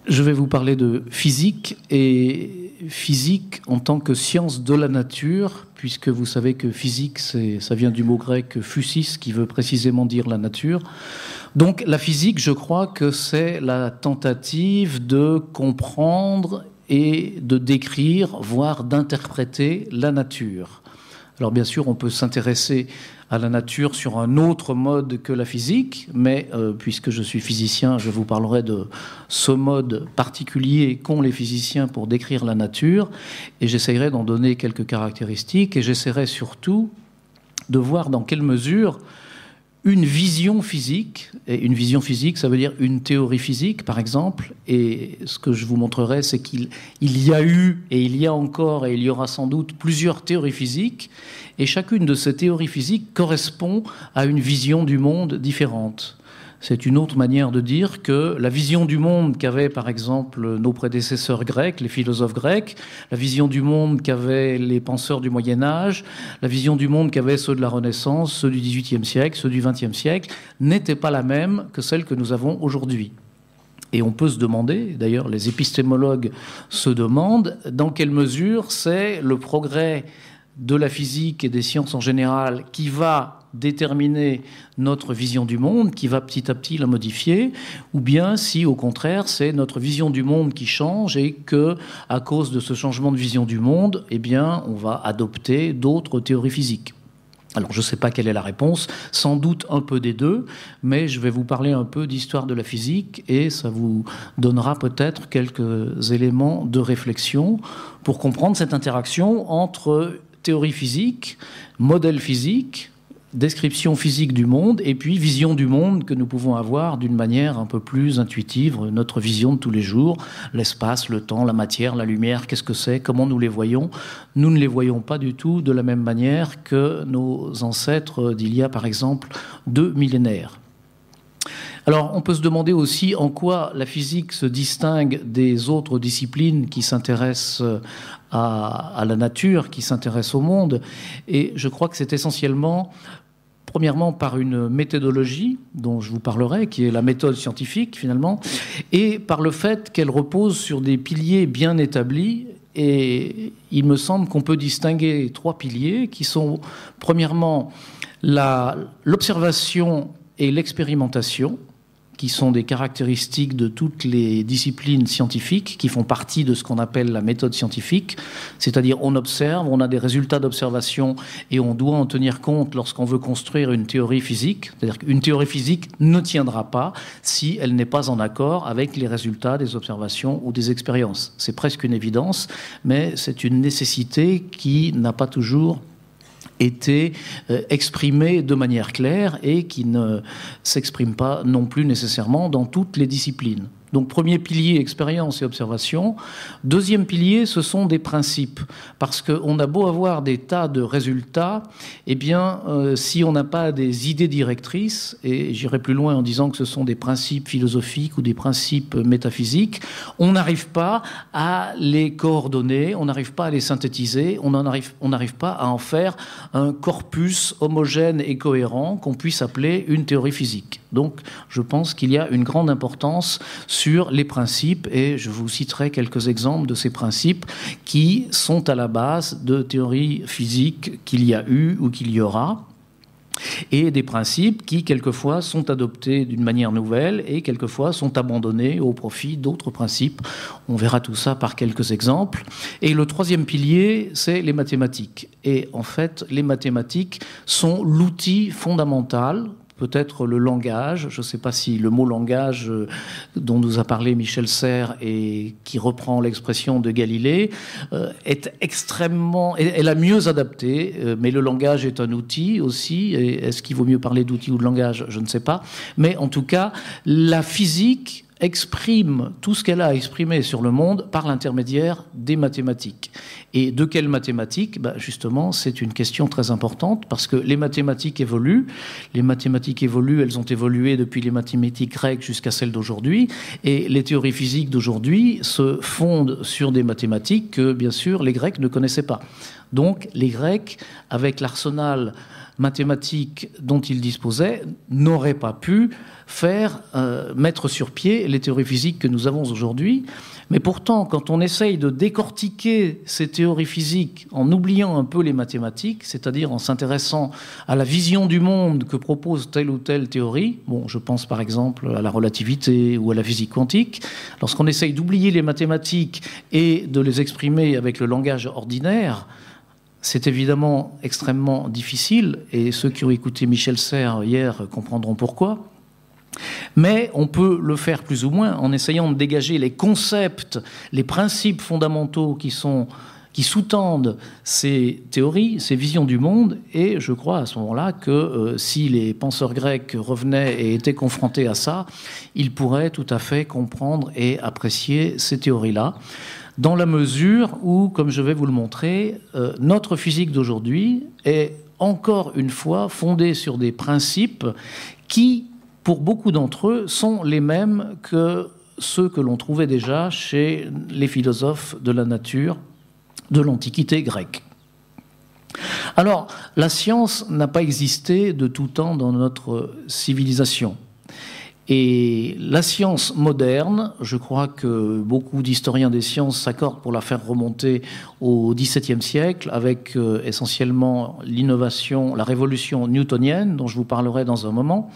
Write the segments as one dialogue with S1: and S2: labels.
S1: Je vais vous parler de physique, et physique en tant que science de la nature, puisque vous savez que physique, ça vient du mot grec physis, qui veut précisément dire la nature. Donc la physique, je crois que c'est la tentative de comprendre et de décrire, voire d'interpréter la nature. Alors bien sûr, on peut s'intéresser à la nature sur un autre mode que la physique, mais puisque je suis physicien, je vous parlerai de ce mode particulier qu'ont les physiciens pour décrire la nature, et j'essaierai d'en donner quelques caractéristiques, et j'essaierai surtout de voir dans quelle mesure une vision physique, et une vision physique, ça veut dire une théorie physique, par exemple, et ce que je vous montrerai, c'est qu'il y a eu, et il y a encore, et il y aura sans doute plusieurs théories physiques, et chacune de ces théories physiques correspond à une vision du monde différente. C'est une autre manière de dire que la vision du monde qu'avaient, par exemple, nos prédécesseurs grecs, les philosophes grecs, la vision du monde qu'avaient les penseurs du Moyen-Âge, la vision du monde qu'avaient ceux de la Renaissance, ceux du XVIIIe siècle, ceux du XXe siècle, n'était pas la même que celle que nous avons aujourd'hui. Et on peut se demander, d'ailleurs les épistémologues se demandent, dans quelle mesure c'est le progrès de la physique et des sciences en général qui va déterminer notre vision du monde, qui va petit à petit la modifier, ou bien si au contraire c'est notre vision du monde qui change et que à cause de ce changement de vision du monde, eh bien on va adopter d'autres théories physiques. Alors je ne sais pas quelle est la réponse, sans doute un peu des deux, mais je vais vous parler un peu d'histoire de la physique et ça vous donnera peut-être quelques éléments de réflexion pour comprendre cette interaction entre théorie physique, modèle physique, description physique du monde et puis vision du monde que nous pouvons avoir d'une manière un peu plus intuitive, notre vision de tous les jours, l'espace, le temps, la matière, la lumière, qu'est-ce que c'est, comment nous les voyons. Nous ne les voyons pas du tout de la même manière que nos ancêtres d'il y a par exemple 2 millénaires. Alors, on peut se demander aussi en quoi la physique se distingue des autres disciplines qui s'intéressent à la nature, qui s'intéressent au monde. Et je crois que c'est essentiellement, premièrement, par une méthodologie dont je vous parlerai, qui est la méthode scientifique, finalement, et par le fait qu'elle repose sur des piliers bien établis. Et il me semble qu'on peut distinguer 3 piliers qui sont, premièrement, l'observation et l'expérimentation, qui sont des caractéristiques de toutes les disciplines scientifiques, qui font partie de ce qu'on appelle la méthode scientifique, c'est-à-dire on observe, on a des résultats d'observation et on doit en tenir compte lorsqu'on veut construire une théorie physique, c'est-à-dire qu'une théorie physique ne tiendra pas si elle n'est pas en accord avec les résultats des observations ou des expériences. C'est presque une évidence, mais c'est une nécessité qui n'a pas toujours été exprimée de manière claire et qui ne s'exprime pas non plus nécessairement dans toutes les disciplines. Donc premier pilier, expérience et observation. Deuxième pilier, ce sont des principes. Parce qu'on a beau avoir des tas de résultats, eh bien, si on n'a pas des idées directrices, et j'irai plus loin en disant que ce sont des principes philosophiques ou des principes métaphysiques, on n'arrive pas à les coordonner, on n'arrive pas à les synthétiser, on n'arrive pas à en faire un corpus homogène et cohérent qu'on puisse appeler une théorie physique. Donc, je pense qu'il y a une grande importance sur les principes, et je vous citerai quelques exemples de ces principes qui sont à la base de théories physiques qu'il y a eu ou qu'il y aura, et des principes qui, quelquefois, sont adoptés d'une manière nouvelle et, quelquefois, sont abandonnés au profit d'autres principes. On verra tout ça par quelques exemples. Et le troisième pilier, c'est les mathématiques. Et en fait, les mathématiques sont l'outil fondamental, peut-être le langage, je ne sais pas si le mot langage dont nous a parlé Michel Serres et qui reprend l'expression de Galilée est la mieux adaptée, mais le langage est un outil aussi. Est-ce qu'il vaut mieux parler d'outil ou de langage? Je ne sais pas. Mais en tout cas, la physique exprime tout ce qu'elle a à exprimer sur le monde par l'intermédiaire des mathématiques. Et de quelles mathématiques? Justement, c'est une question très importante parce que les mathématiques évoluent. Les mathématiques évoluent, elles ont évolué depuis les mathématiques grecques jusqu'à celles d'aujourd'hui. Et les théories physiques d'aujourd'hui se fondent sur des mathématiques que, bien sûr, les Grecs ne connaissaient pas. Donc, les Grecs, avec l'arsenal mathématiques dont il disposait n'aurait pas pu mettre sur pied les théories physiques que nous avons aujourd'hui. Mais pourtant, quand on essaye de décortiquer ces théories physiques en oubliant un peu les mathématiques, c'est-à-dire en s'intéressant à la vision du monde que propose telle ou telle théorie, bon, je pense par exemple à la relativité ou à la physique quantique, lorsqu'on essaye d'oublier les mathématiques et de les exprimer avec le langage ordinaire, c'est évidemment extrêmement difficile, et ceux qui ont écouté Michel Serres hier comprendront pourquoi. Mais on peut le faire plus ou moins en essayant de dégager les concepts, les principes fondamentaux qui sous-tendent ces théories, ces visions du monde. Et je crois à ce moment-là que si les penseurs grecs revenaient et étaient confrontés à ça, ils pourraient tout à fait comprendre et apprécier ces théories-là, dans la mesure où, comme je vais vous le montrer, notre physique d'aujourd'hui est encore une fois fondée sur des principes qui, pour beaucoup d'entre eux, sont les mêmes que ceux que l'on trouvait déjà chez les philosophes de la nature de l'Antiquité grecque. Alors, la science n'a pas existé de tout temps dans notre civilisation. Et la science moderne, je crois que beaucoup d'historiens des sciences s'accordent pour la faire remonter au XVIIe siècle, avec essentiellement l'innovation, la révolution newtonienne, dont je vous parlerai dans un moment.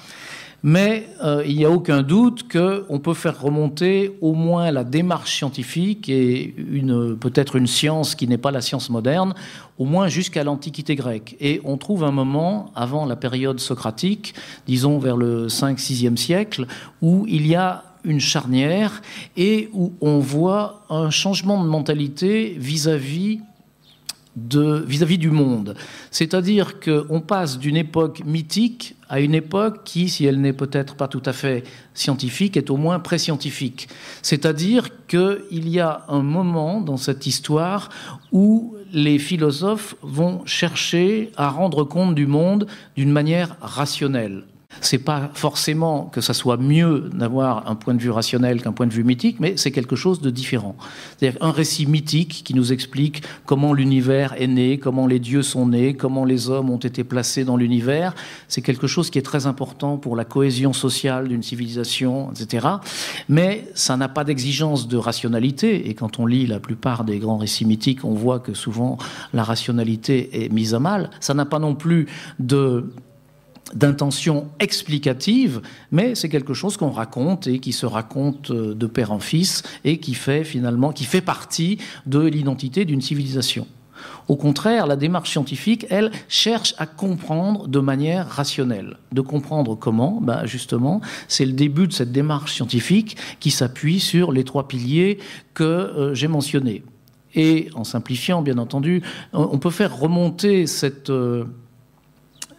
S1: Mais il n'y a aucun doute qu'on peut faire remonter au moins la démarche scientifique et peut-être une science qui n'est pas la science moderne, au moins jusqu'à l'Antiquité grecque. Et on trouve un moment, avant la période socratique, disons vers le 5-6e siècle, où il y a une charnière et où on voit un changement de mentalité vis-à-vis du monde. C'est-à-dire qu'on passe d'une époque mythique à une époque qui, si elle n'est peut-être pas tout à fait scientifique, est au moins pré-scientifique. C'est-à-dire qu'il y a un moment dans cette histoire où les philosophes vont chercher à rendre compte du monde d'une manière rationnelle. C'est pas forcément que ça soit mieux d'avoir un point de vue rationnel qu'un point de vue mythique, mais c'est quelque chose de différent. C'est-à-dire un récit mythique qui nous explique comment l'univers est né, comment les dieux sont nés, comment les hommes ont été placés dans l'univers. C'est quelque chose qui est très important pour la cohésion sociale d'une civilisation, etc. Mais ça n'a pas d'exigence de rationalité. Et quand on lit la plupart des grands récits mythiques, on voit que souvent la rationalité est mise à mal. Ça n'a pas non plus d'intention explicative, mais c'est quelque chose qu'on raconte et qui se raconte de père en fils et qui fait partie de l'identité d'une civilisation. Au contraire, la démarche scientifique, elle, cherche à comprendre de manière rationnelle. De comprendre comment, justement, c'est le début de cette démarche scientifique qui s'appuie sur les 3 piliers que j'ai mentionnés. Et en simplifiant, bien entendu, on peut faire remonter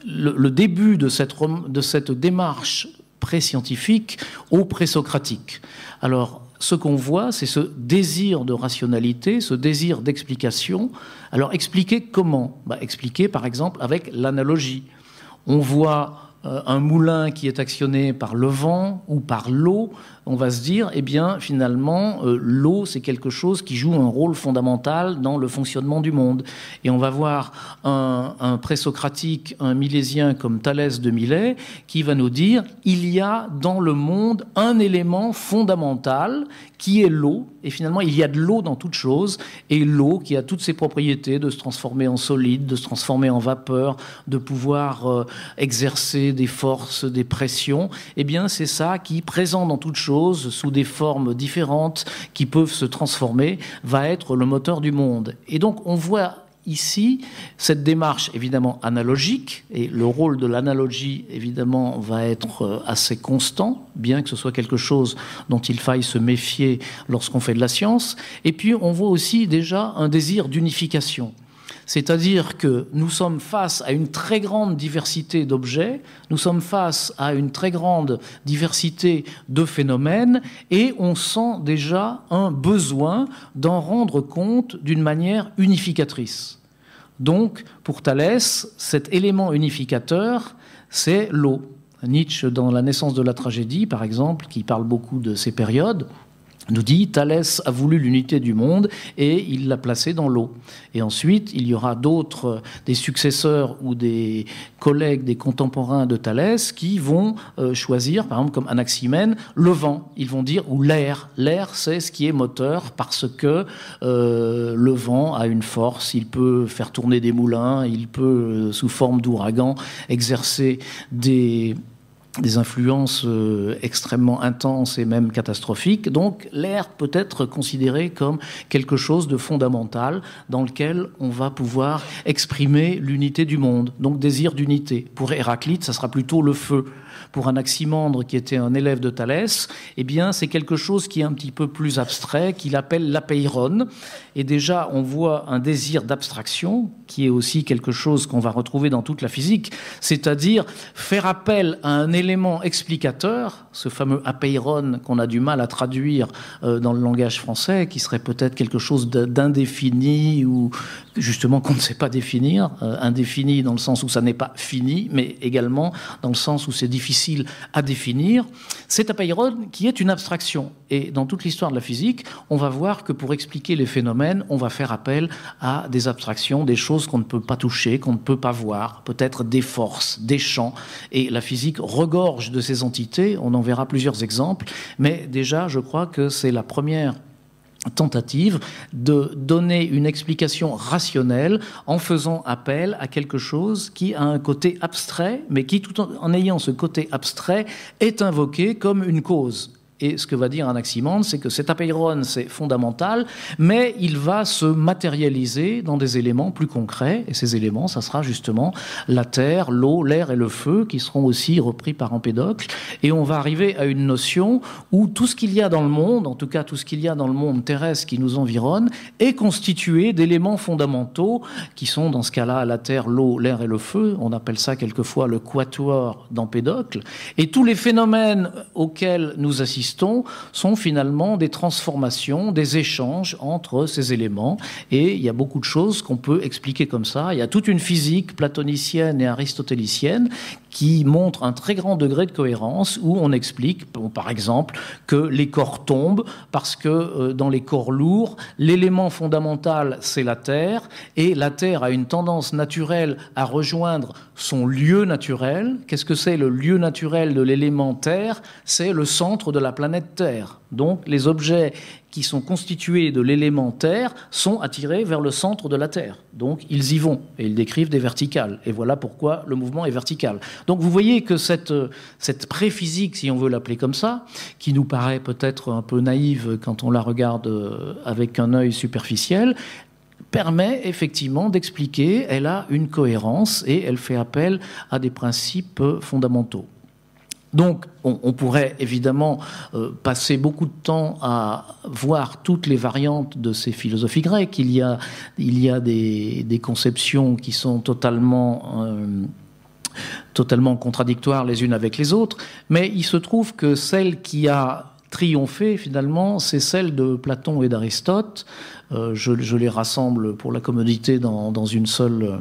S1: le début de cette démarche pré-scientifique au pré-socratique. Alors, ce qu'on voit, c'est ce désir de rationalité, ce désir d'explication. Alors, expliquer comment ? Expliquer, par exemple, avec l'analogie. On voit un moulin qui est actionné par le vent ou par l'eau. On va se dire, finalement, l'eau, c'est quelque chose qui joue un rôle fondamental dans le fonctionnement du monde. Et on va voir un présocratique, un milésien comme Thalès de Milet, qui va nous dire, il y a dans le monde un élément fondamental qui est l'eau. Et finalement, il y a de l'eau dans toute chose. Et l'eau, qui a toutes ses propriétés de se transformer en solide, de se transformer en vapeur, de pouvoir exercer des forces, des pressions, c'est ça qui, présent dans toute chose, sous des formes différentes qui peuvent se transformer, va être le moteur du monde. Et donc on voit ici cette démarche évidemment analogique, et le rôle de l'analogie évidemment va être assez constant, bien que ce soit quelque chose dont il faille se méfier lorsqu'on fait de la science. Et puis on voit aussi déjà un désir d'unification. C'est-à-dire que nous sommes face à une très grande diversité d'objets, nous sommes face à une très grande diversité de phénomènes, et on sent déjà un besoin d'en rendre compte d'une manière unificatrice. Donc, pour Thalès, cet élément unificateur, c'est l'eau. Nietzsche, dans La naissance de la tragédie, par exemple, qui parle beaucoup de ces périodes, nous dit Thalès a voulu l'unité du monde et il l'a placée dans l'eau. Et ensuite, il y aura d'autres, des successeurs ou des collègues, des contemporains de Thalès qui vont choisir, par exemple comme Anaximène, le vent. Ils vont dire, ou l'air. L'air, c'est ce qui est moteur parce que le vent a une force, il peut faire tourner des moulins, il peut, sous forme d'ouragan, exercer des influences extrêmement intenses et même catastrophiques. Donc l'air peut être considéré comme quelque chose de fondamental dans lequel on va pouvoir exprimer l'unité du monde, donc désir d'unité. Pour Héraclite, ça sera plutôt le feu. Pour Anaximandre, qui était un élève de Thalès, eh bien, c'est quelque chose qui est un petit peu plus abstrait, qu'il appelle l'apeiron. Et déjà, on voit un désir d'abstraction, qui est aussi quelque chose qu'on va retrouver dans toute la physique, c'est-à-dire faire appel à un élément explicateur, ce fameux apeiron qu'on a du mal à traduire dans le langage français, qui serait peut-être quelque chose d'indéfini ou justement qu'on ne sait pas définir, indéfini dans le sens où ça n'est pas fini, mais également dans le sens où c'est difficile à définir. C'est apeiron qui est une abstraction. Et dans toute l'histoire de la physique, on va voir que pour expliquer les phénomènes, on va faire appel à des abstractions, des choses qu'on ne peut pas toucher, qu'on ne peut pas voir, peut-être des forces, des champs. Et la physique regorge de ces entités, on en verra plusieurs exemples, mais déjà, je crois que c'est la première tentative de donner une explication rationnelle en faisant appel à quelque chose qui a un côté abstrait, mais qui, tout en ayant ce côté abstrait, est invoqué comme une cause. Et ce que va dire Anaximandre, c'est que cet apeiron, c'est fondamental, mais il va se matérialiser dans des éléments plus concrets. Et ces éléments, ça sera justement la terre, l'eau, l'air et le feu, qui seront aussi repris par Empédocle. Et on va arriver à une notion où tout ce qu'il y a dans le monde, en tout cas tout ce qu'il y a dans le monde terrestre qui nous environne, est constitué d'éléments fondamentaux qui sont dans ce cas-là la terre, l'eau, l'air et le feu. On appelle ça quelquefois le quatuor d'Empédocle. Et tous les phénomènes auxquels nous assistons sont finalement des transformations, des échanges entre ces éléments. Et il y a beaucoup de choses qu'on peut expliquer comme ça. Il y a toute une physique platonicienne et aristotélicienne qui montre un très grand degré de cohérence, où on explique, par exemple, que les corps tombent parce que dans les corps lourds, l'élément fondamental, c'est la Terre, et la Terre a une tendance naturelle à rejoindre son lieu naturel. Qu'est-ce que c'est le lieu naturel de l'élément Terre? C'est le centre de la planète Terre. Donc les objets qui sont constitués de l'élément Terre sont attirés vers le centre de la Terre. Donc ils y vont, et ils décrivent des verticales. Et voilà pourquoi le mouvement est vertical. Donc vous voyez que cette pré-physique, si on veut l'appeler comme ça, qui nous paraît peut-être un peu naïve quand on la regarde avec un œil superficiel, permet effectivement d'expliquer, elle a une cohérence et elle fait appel à des principes fondamentaux. Donc, on pourrait évidemment passer beaucoup de temps à voir toutes les variantes de ces philosophies grecques. Il y a des conceptions qui sont totalement contradictoires les unes avec les autres, mais il se trouve que celle qui a triomphé, finalement, c'est celle de Platon et d'Aristote. Je les rassemble pour la commodité dans une seule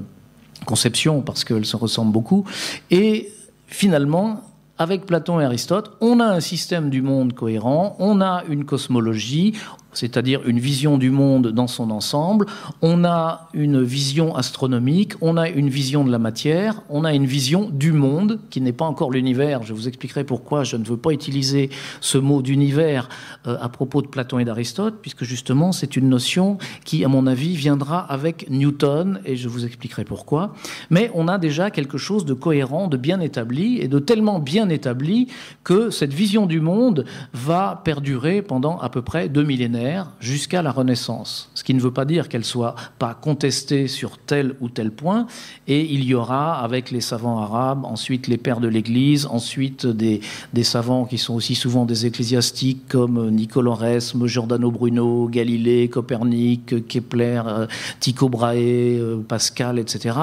S1: conception, parce qu'elles se ressemblent beaucoup. Et finalement, avec Platon et Aristote, on a un système du monde cohérent, on a une cosmologie, c'est-à-dire une vision du monde dans son ensemble, on a une vision astronomique, on a une vision de la matière, on a une vision du monde, qui n'est pas encore l'univers. Je vous expliquerai pourquoi je ne veux pas utiliser ce mot d'univers à propos de Platon et d'Aristote, puisque justement c'est une notion qui, à mon avis, viendra avec Newton, et je vous expliquerai pourquoi. Mais on a déjà quelque chose de cohérent, de bien établi, et de tellement bien établi que cette vision du monde va perdurer pendant à peu près 2 millénaires, jusqu'à la Renaissance. Ce qui ne veut pas dire qu'elle soit pas contestée sur tel ou tel point. Et il y aura, avec les savants arabes, ensuite les pères de l'Église, ensuite des savants qui sont aussi souvent des ecclésiastiques comme Nicoloresme, Giordano Bruno, Galilée, Copernic, Kepler, Tycho Brahe, Pascal, etc.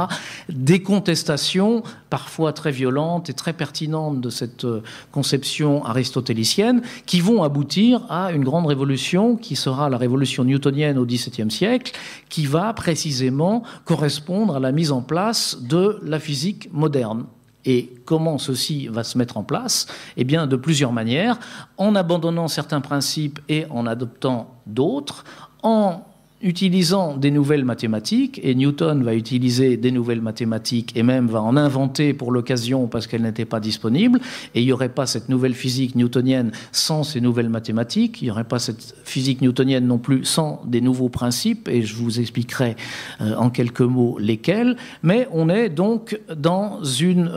S1: Des contestations parfois très violentes et très pertinentes de cette conception aristotélicienne qui vont aboutir à une grande révolution qui sera la révolution newtonienne au XVIIe siècle, qui va précisément correspondre à la mise en place de la physique moderne. Et comment ceci va se mettre en place? Eh bien, de plusieurs manières, en abandonnant certains principes et en adoptant d'autres, en utilisant des nouvelles mathématiques, et Newton va utiliser des nouvelles mathématiques et même va en inventer pour l'occasion parce qu'elles n'étaient pas disponibles, et il n'y aurait pas cette nouvelle physique newtonienne sans ces nouvelles mathématiques, il n'y aurait pas cette physique newtonienne non plus sans des nouveaux principes, et je vous expliquerai en quelques mots lesquels, mais on est donc dans une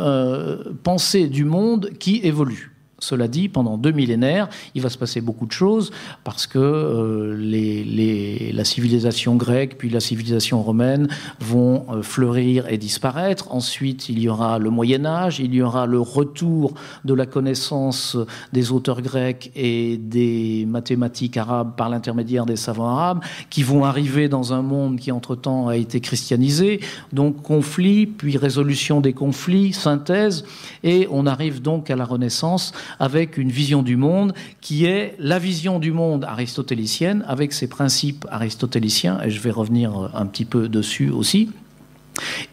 S1: pensée du monde qui évolue. Cela dit, pendant 2 millénaires, il va se passer beaucoup de choses parce que la civilisation grecque puis la civilisation romaine vont fleurir et disparaître. Ensuite, il y aura le Moyen-Âge, il y aura le retour de la connaissance des auteurs grecs et des mathématiques arabes par l'intermédiaire des savants arabes qui vont arriver dans un monde qui, entre-temps, a été christianisé. Donc, conflit, puis résolution des conflits, synthèse, et on arrive donc à la Renaissance avec une vision du monde qui est la vision du monde aristotélicienne, avec ses principes aristotéliciens, et je vais revenir un petit peu dessus aussi,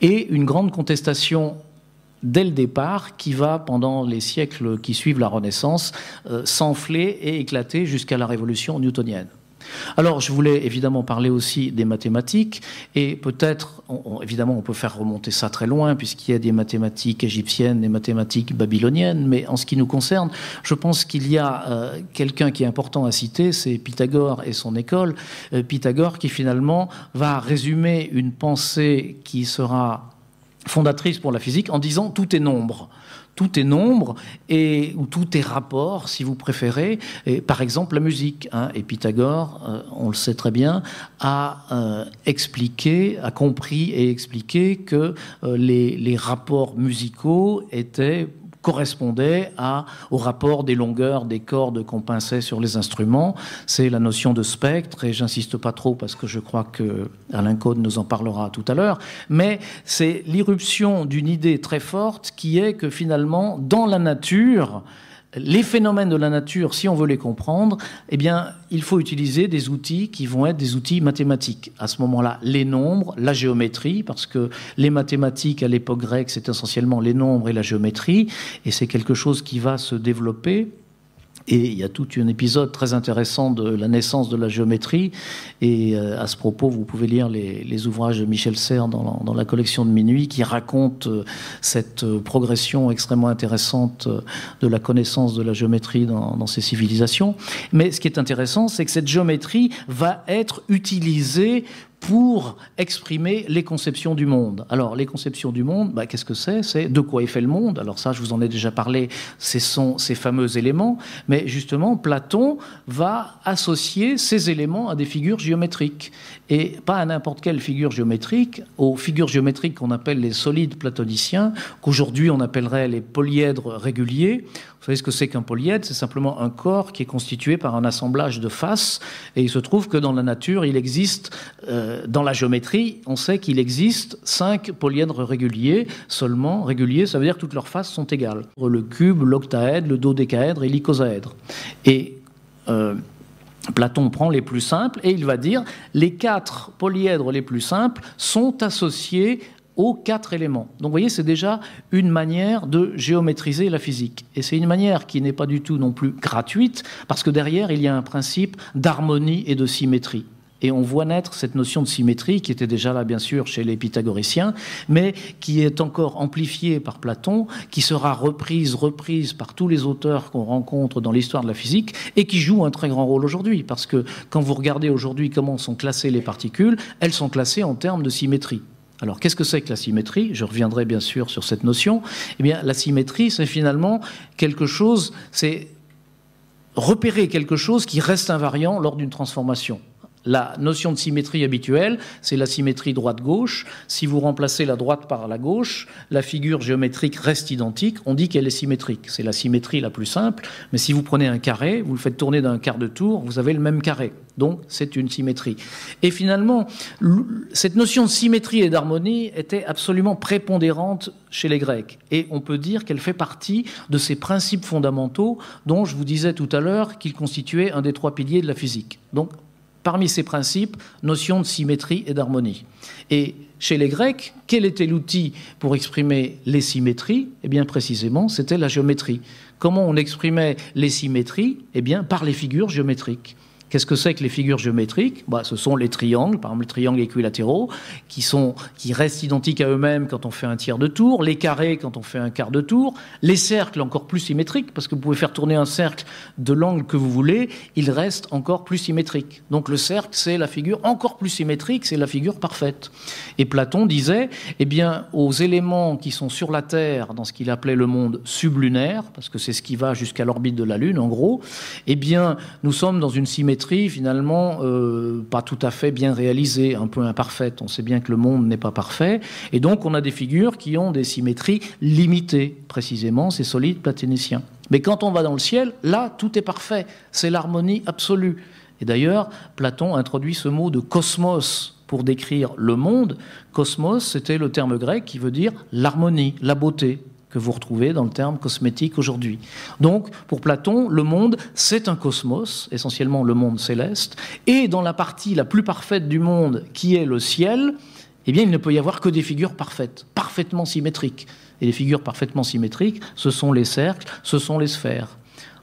S1: et une grande contestation dès le départ qui va, pendant les siècles qui suivent la Renaissance, s'enfler et éclater jusqu'à la révolution newtonienne. Alors, je voulais évidemment parler aussi des mathématiques, et peut-être, évidemment, on peut faire remonter ça très loin, puisqu'il y a des mathématiques égyptiennes, des mathématiques babyloniennes, mais en ce qui nous concerne, je pense qu'il y a quelqu'un qui est important à citer, c'est Pythagore et son école. Pythagore qui, finalement, va résumer une pensée qui sera fondatrice pour la physique en disant « tout est nombre ». Tout est nombre, ou tout est rapport, si vous préférez. Et, par exemple, la musique. Et Pythagore, on le sait très bien, a compris et expliqué que les rapports musicaux correspondait au rapport des longueurs des cordes qu'on pinçait sur les instruments. C'est la notion de spectre, et j'insiste pas trop parce que je crois que Alain Cohn nous en parlera tout à l'heure, mais c'est l'irruption d'une idée très forte qui est que finalement, dans la nature, les phénomènes de la nature, si on veut les comprendre, eh bien, il faut utiliser des outils qui vont être des outils mathématiques. À ce moment-là, les nombres, la géométrie, parce que les mathématiques à l'époque grecque, c'est essentiellement les nombres et la géométrie, et c'est quelque chose qui va se développer. Et il y a tout un épisode très intéressant de la naissance de la géométrie. Et à ce propos, vous pouvez lire les ouvrages de Michel Serres dans la collection de Minuit qui racontent cette progression extrêmement intéressante de la connaissance de la géométrie dans ces civilisations. Mais ce qui est intéressant, c'est que cette géométrie va être utilisée pour exprimer les conceptions du monde. Alors, les conceptions du monde, qu'est-ce que c'est? C'est de quoi est fait le monde. Alors ça, je vous en ai déjà parlé, ce sont ces fameux éléments. Mais justement, Platon va associer ces éléments à des figures géométriques. Et pas à n'importe quelle figure géométrique, aux figures géométriques qu'on appelle les solides platoniciens, qu'aujourd'hui on appellerait les polyèdres réguliers. Vous savez ce que c'est qu'un polyèdre? C'est simplement un corps qui est constitué par un assemblage de faces. Et il se trouve que dans la nature, il existe, dans la géométrie, on sait qu'il existe 5 polyèdres réguliers seulement. Réguliers, ça veut dire que toutes leurs faces sont égales. Le cube, l'octaèdre, le dodécaèdre et l'icosaèdre. Et Platon prend les plus simples et il va dire les 4 polyèdres les plus simples sont associés aux 4 éléments. Donc vous voyez, c'est déjà une manière de géométriser la physique. Et c'est une manière qui n'est pas du tout non plus gratuite, parce que derrière, il y a un principe d'harmonie et de symétrie. Et on voit naître cette notion de symétrie qui était déjà là, bien sûr, chez les pythagoriciens, mais qui est encore amplifiée par Platon, qui sera reprise par tous les auteurs qu'on rencontre dans l'histoire de la physique et qui joue un très grand rôle aujourd'hui. Parce que quand vous regardez aujourd'hui comment sont classées les particules, elles sont classées en termes de symétrie. Alors, qu'est-ce que c'est que la symétrie? Je reviendrai bien sûr sur cette notion. Eh bien, la symétrie, c'est finalement quelque chose, c'est repérer quelque chose qui reste invariant lors d'une transformation. La notion de symétrie habituelle, c'est la symétrie droite-gauche. Si vous remplacez la droite par la gauche, la figure géométrique reste identique. On dit qu'elle est symétrique. C'est la symétrie la plus simple. Mais si vous prenez un carré, vous le faites tourner d'un quart de tour, vous avez le même carré. Donc, c'est une symétrie. Et finalement, cette notion de symétrie et d'harmonie était absolument prépondérante chez les Grecs. Et on peut dire qu'elle fait partie de ces principes fondamentaux dont je vous disais tout à l'heure qu'ils constituaient un des 3 piliers de la physique. Donc, Parmi ces principes, notion de symétrie et d'harmonie. Et chez les Grecs, quel était l'outil pour exprimer les symétries? Eh bien, précisément, c'était la géométrie. Comment on exprimait les symétries? Eh bien, par les figures géométriques. Qu'est-ce que c'est que les figures géométriques? Ce sont les triangles, par exemple les triangles équilatéraux, qui restent identiques à eux-mêmes quand on fait un tiers de tour, les carrés quand on fait un quart de tour, les cercles encore plus symétriques, parce que vous pouvez faire tourner un cercle de l'angle que vous voulez, il reste encore plus symétrique. Donc le cercle, c'est la figure encore plus symétrique, c'est la figure parfaite. Et Platon disait, eh bien, aux éléments qui sont sur la Terre, dans ce qu'il appelait le monde sublunaire, parce que c'est ce qui va jusqu'à l'orbite de la Lune, en gros, eh bien, nous sommes dans une symétrie finalement pas tout à fait bien réalisée, un peu imparfaite. On sait bien que le monde n'est pas parfait. Et donc, on a des figures qui ont des symétries limitées, précisément, ces solides platoniciens. Mais quand on va dans le ciel, là, tout est parfait. C'est l'harmonie absolue. Et d'ailleurs, Platon introduit ce mot de cosmos pour décrire le monde. Cosmos, c'était le terme grec qui veut dire l'harmonie, la beauté, que vous retrouvez dans le terme cosmétique aujourd'hui. Donc, pour Platon, le monde, c'est un cosmos, essentiellement le monde céleste, et dans la partie la plus parfaite du monde, qui est le ciel, eh bien, il ne peut y avoir que des figures parfaites, parfaitement symétriques. Et les figures parfaitement symétriques, ce sont les cercles, ce sont les sphères.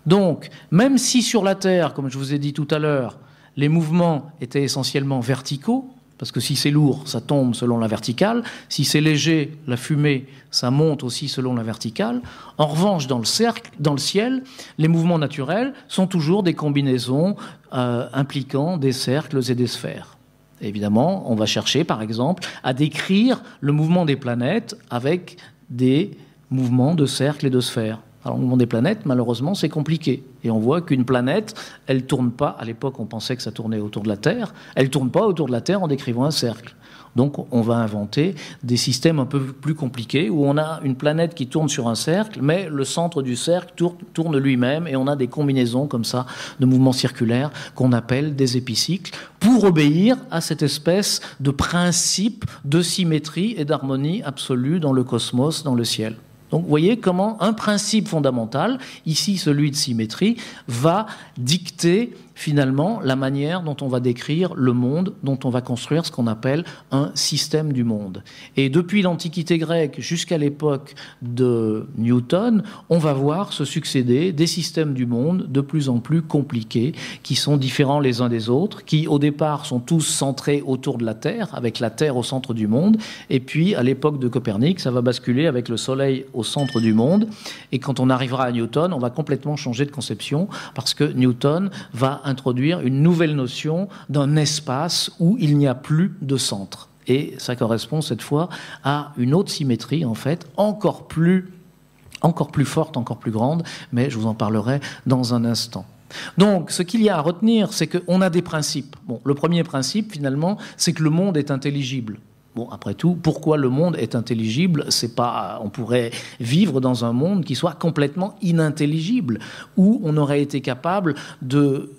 S1: Donc, même si sur la Terre, comme je vous ai dit tout à l'heure, les mouvements étaient essentiellement verticaux, parce que si c'est lourd, ça tombe selon la verticale. Si c'est léger, la fumée, ça monte aussi selon la verticale. En revanche, dans le ciel, les mouvements naturels sont toujours des combinaisons impliquant des cercles et des sphères. Et évidemment, on va chercher, par exemple, à décrire le mouvement des planètes avec des mouvements de cercles et de sphères. Alors, le mouvement des planètes, malheureusement, c'est compliqué. Et on voit qu'une planète, elle ne tourne pas, à l'époque on pensait que ça tournait autour de la Terre, elle ne tourne pas autour de la Terre en décrivant un cercle. Donc on va inventer des systèmes un peu plus compliqués où on a une planète qui tourne sur un cercle, mais le centre du cercle tourne lui-même et on a des combinaisons comme ça de mouvements circulaires qu'on appelle des épicycles pour obéir à cette espèce de principe de symétrie et d'harmonie absolue dans le cosmos, dans le ciel. Donc vous voyez comment un principe fondamental, ici celui de symétrie, va dicter finalement la manière dont on va décrire le monde, dont on va construire ce qu'on appelle un système du monde. Et depuis l'Antiquité grecque jusqu'à l'époque de Newton, on va voir se succéder des systèmes du monde de plus en plus compliqués, qui sont différents les uns des autres, qui au départ sont tous centrés autour de la Terre, avec la Terre au centre du monde, et puis à l'époque de Copernic, ça va basculer avec le Soleil au centre du monde, et quand on arrivera à Newton, on va complètement changer de conception, parce que Newton va introduire une nouvelle notion d'un espace où il n'y a plus de centre. Et ça correspond cette fois à une autre symétrie, en fait, encore plus forte, encore plus grande, mais je vous en parlerai dans un instant. Donc, ce qu'il y a à retenir, c'est qu'on a des principes. Bon, le premier principe, finalement, c'est que le monde est intelligible. Bon, après tout, pourquoi le monde est intelligible? C'est pas, on pourrait vivre dans un monde qui soit complètement inintelligible, où on aurait été capable de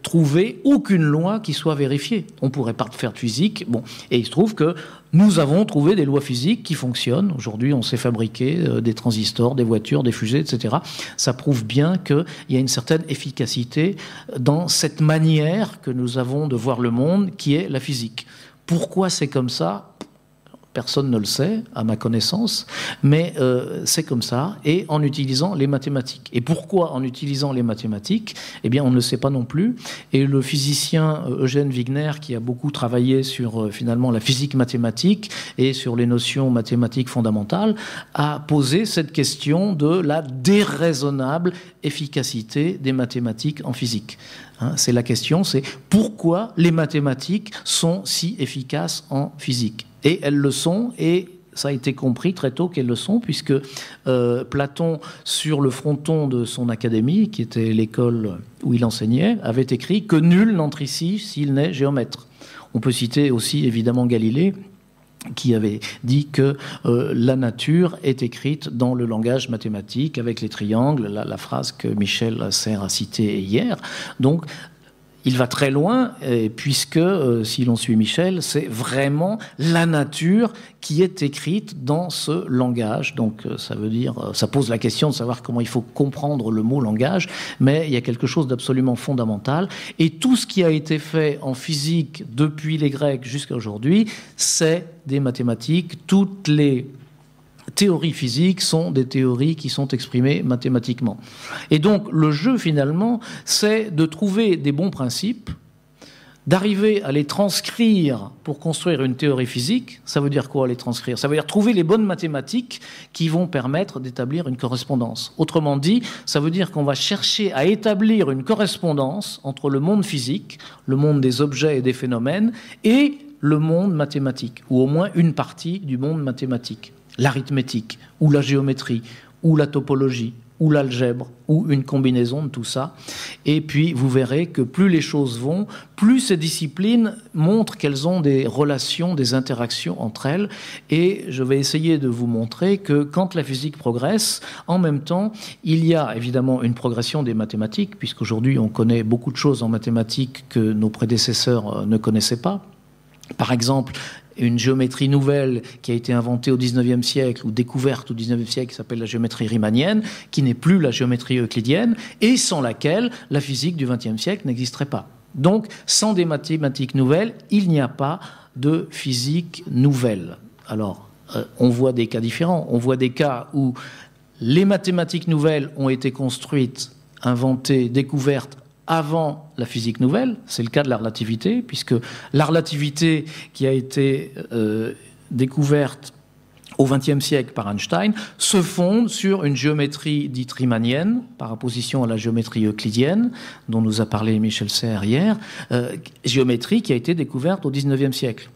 S1: trouver aucune loi qui soit vérifiée. On ne pourrait pas faire de physique. Bon. Et il se trouve que nous avons trouvé des lois physiques qui fonctionnent. Aujourd'hui, on sait fabriquer des transistors, des voitures, des fusées, etc. Ça prouve bien qu'il y a une certaine efficacité dans cette manière que nous avons de voir le monde, qui est la physique. Pourquoi c'est comme ça ? Personne ne le sait, à ma connaissance, mais c'est comme ça, et en utilisant les mathématiques. Et pourquoi en utilisant les mathématiques? Eh bien, on ne le sait pas non plus. Et le physicien Eugène Wigner, qui a beaucoup travaillé sur finalement la physique mathématique et sur les notions mathématiques fondamentales, a posé cette question de la déraisonnable efficacité des mathématiques en physique. C'est la question, c'est pourquoi les mathématiques sont si efficaces en physique. Et elles le sont, et ça a été compris très tôt qu'elles le sont, puisque Platon, sur le fronton de son académie, qui était l'école où il enseignait, avait écrit que nul n'entre ici s'il n'est géomètre. On peut citer aussi évidemment Galilée, qui avait dit que la nature est écrite dans le langage mathématique avec les triangles, la phrase que Michel Serres a citée hier. Donc, il va très loin, puisque, si l'on suit Michel, c'est vraiment la nature qui est écrite dans ce langage. Donc ça veut dire, ça pose la question de savoir comment il faut comprendre le mot langage, mais il y a quelque chose d'absolument fondamental. Et tout ce qui a été fait en physique depuis les Grecs jusqu'à aujourd'hui, c'est des mathématiques. Toutes les théories physiques sont des théories qui sont exprimées mathématiquement. Et donc le jeu finalement, c'est de trouver des bons principes, d'arriver à les transcrire pour construire une théorie physique. Ça veut dire quoi, les transcrire? Ça veut dire trouver les bonnes mathématiques qui vont permettre d'établir une correspondance. Autrement dit, ça veut dire qu'on va chercher à établir une correspondance entre le monde physique, le monde des objets et des phénomènes, et le monde mathématique, ou au moins une partie du monde mathématique. L'arithmétique, ou la géométrie, ou la topologie, ou l'algèbre, ou une combinaison de tout ça. Et puis, vous verrez que plus les choses vont, plus ces disciplines montrent qu'elles ont des relations, des interactions entre elles. Et je vais essayer de vous montrer que quand la physique progresse, en même temps, il y a évidemment une progression des mathématiques, puisqu'aujourd'hui, on connaît beaucoup de choses en mathématiques que nos prédécesseurs ne connaissaient pas. Par exemple, une géométrie nouvelle qui a été inventée au XIXe siècle ou découverte au XIXe siècle qui s'appelle la géométrie riemannienne, qui n'est plus la géométrie euclidienne et sans laquelle la physique du XXe siècle n'existerait pas. Donc, sans des mathématiques nouvelles, il n'y a pas de physique nouvelle. Alors, on voit des cas différents. On voit des cas où les mathématiques nouvelles ont été construites, inventées, découvertes avant la physique nouvelle. C'est le cas de la relativité, puisque la relativité qui a été découverte au XXe siècle par Einstein se fonde sur une géométrie dite riemannienne, par opposition à la géométrie euclidienne, dont nous a parlé Michel Serres hier, géométrie qui a été découverte au XIXe siècle.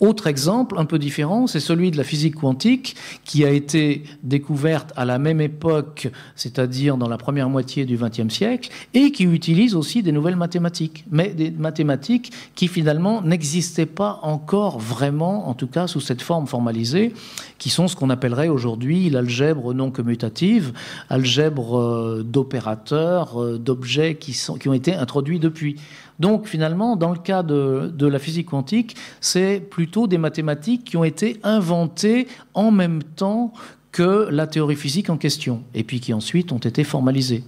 S1: Autre exemple un peu différent, c'est celui de la physique quantique qui a été découverte à la même époque, c'est-à-dire dans la première moitié du XXe siècle, et qui utilise aussi des nouvelles mathématiques, mais des mathématiques qui finalement n'existaient pas encore vraiment, en tout cas sous cette forme formalisée, qui sont ce qu'on appellerait aujourd'hui l'algèbre non commutative, algèbre d'opérateurs, d'objets qui ont été introduits depuis. Donc finalement, dans le cas de la physique quantique, c'est plutôt des mathématiques qui ont été inventées en même temps que la théorie physique en question, et puis qui ensuite ont été formalisées.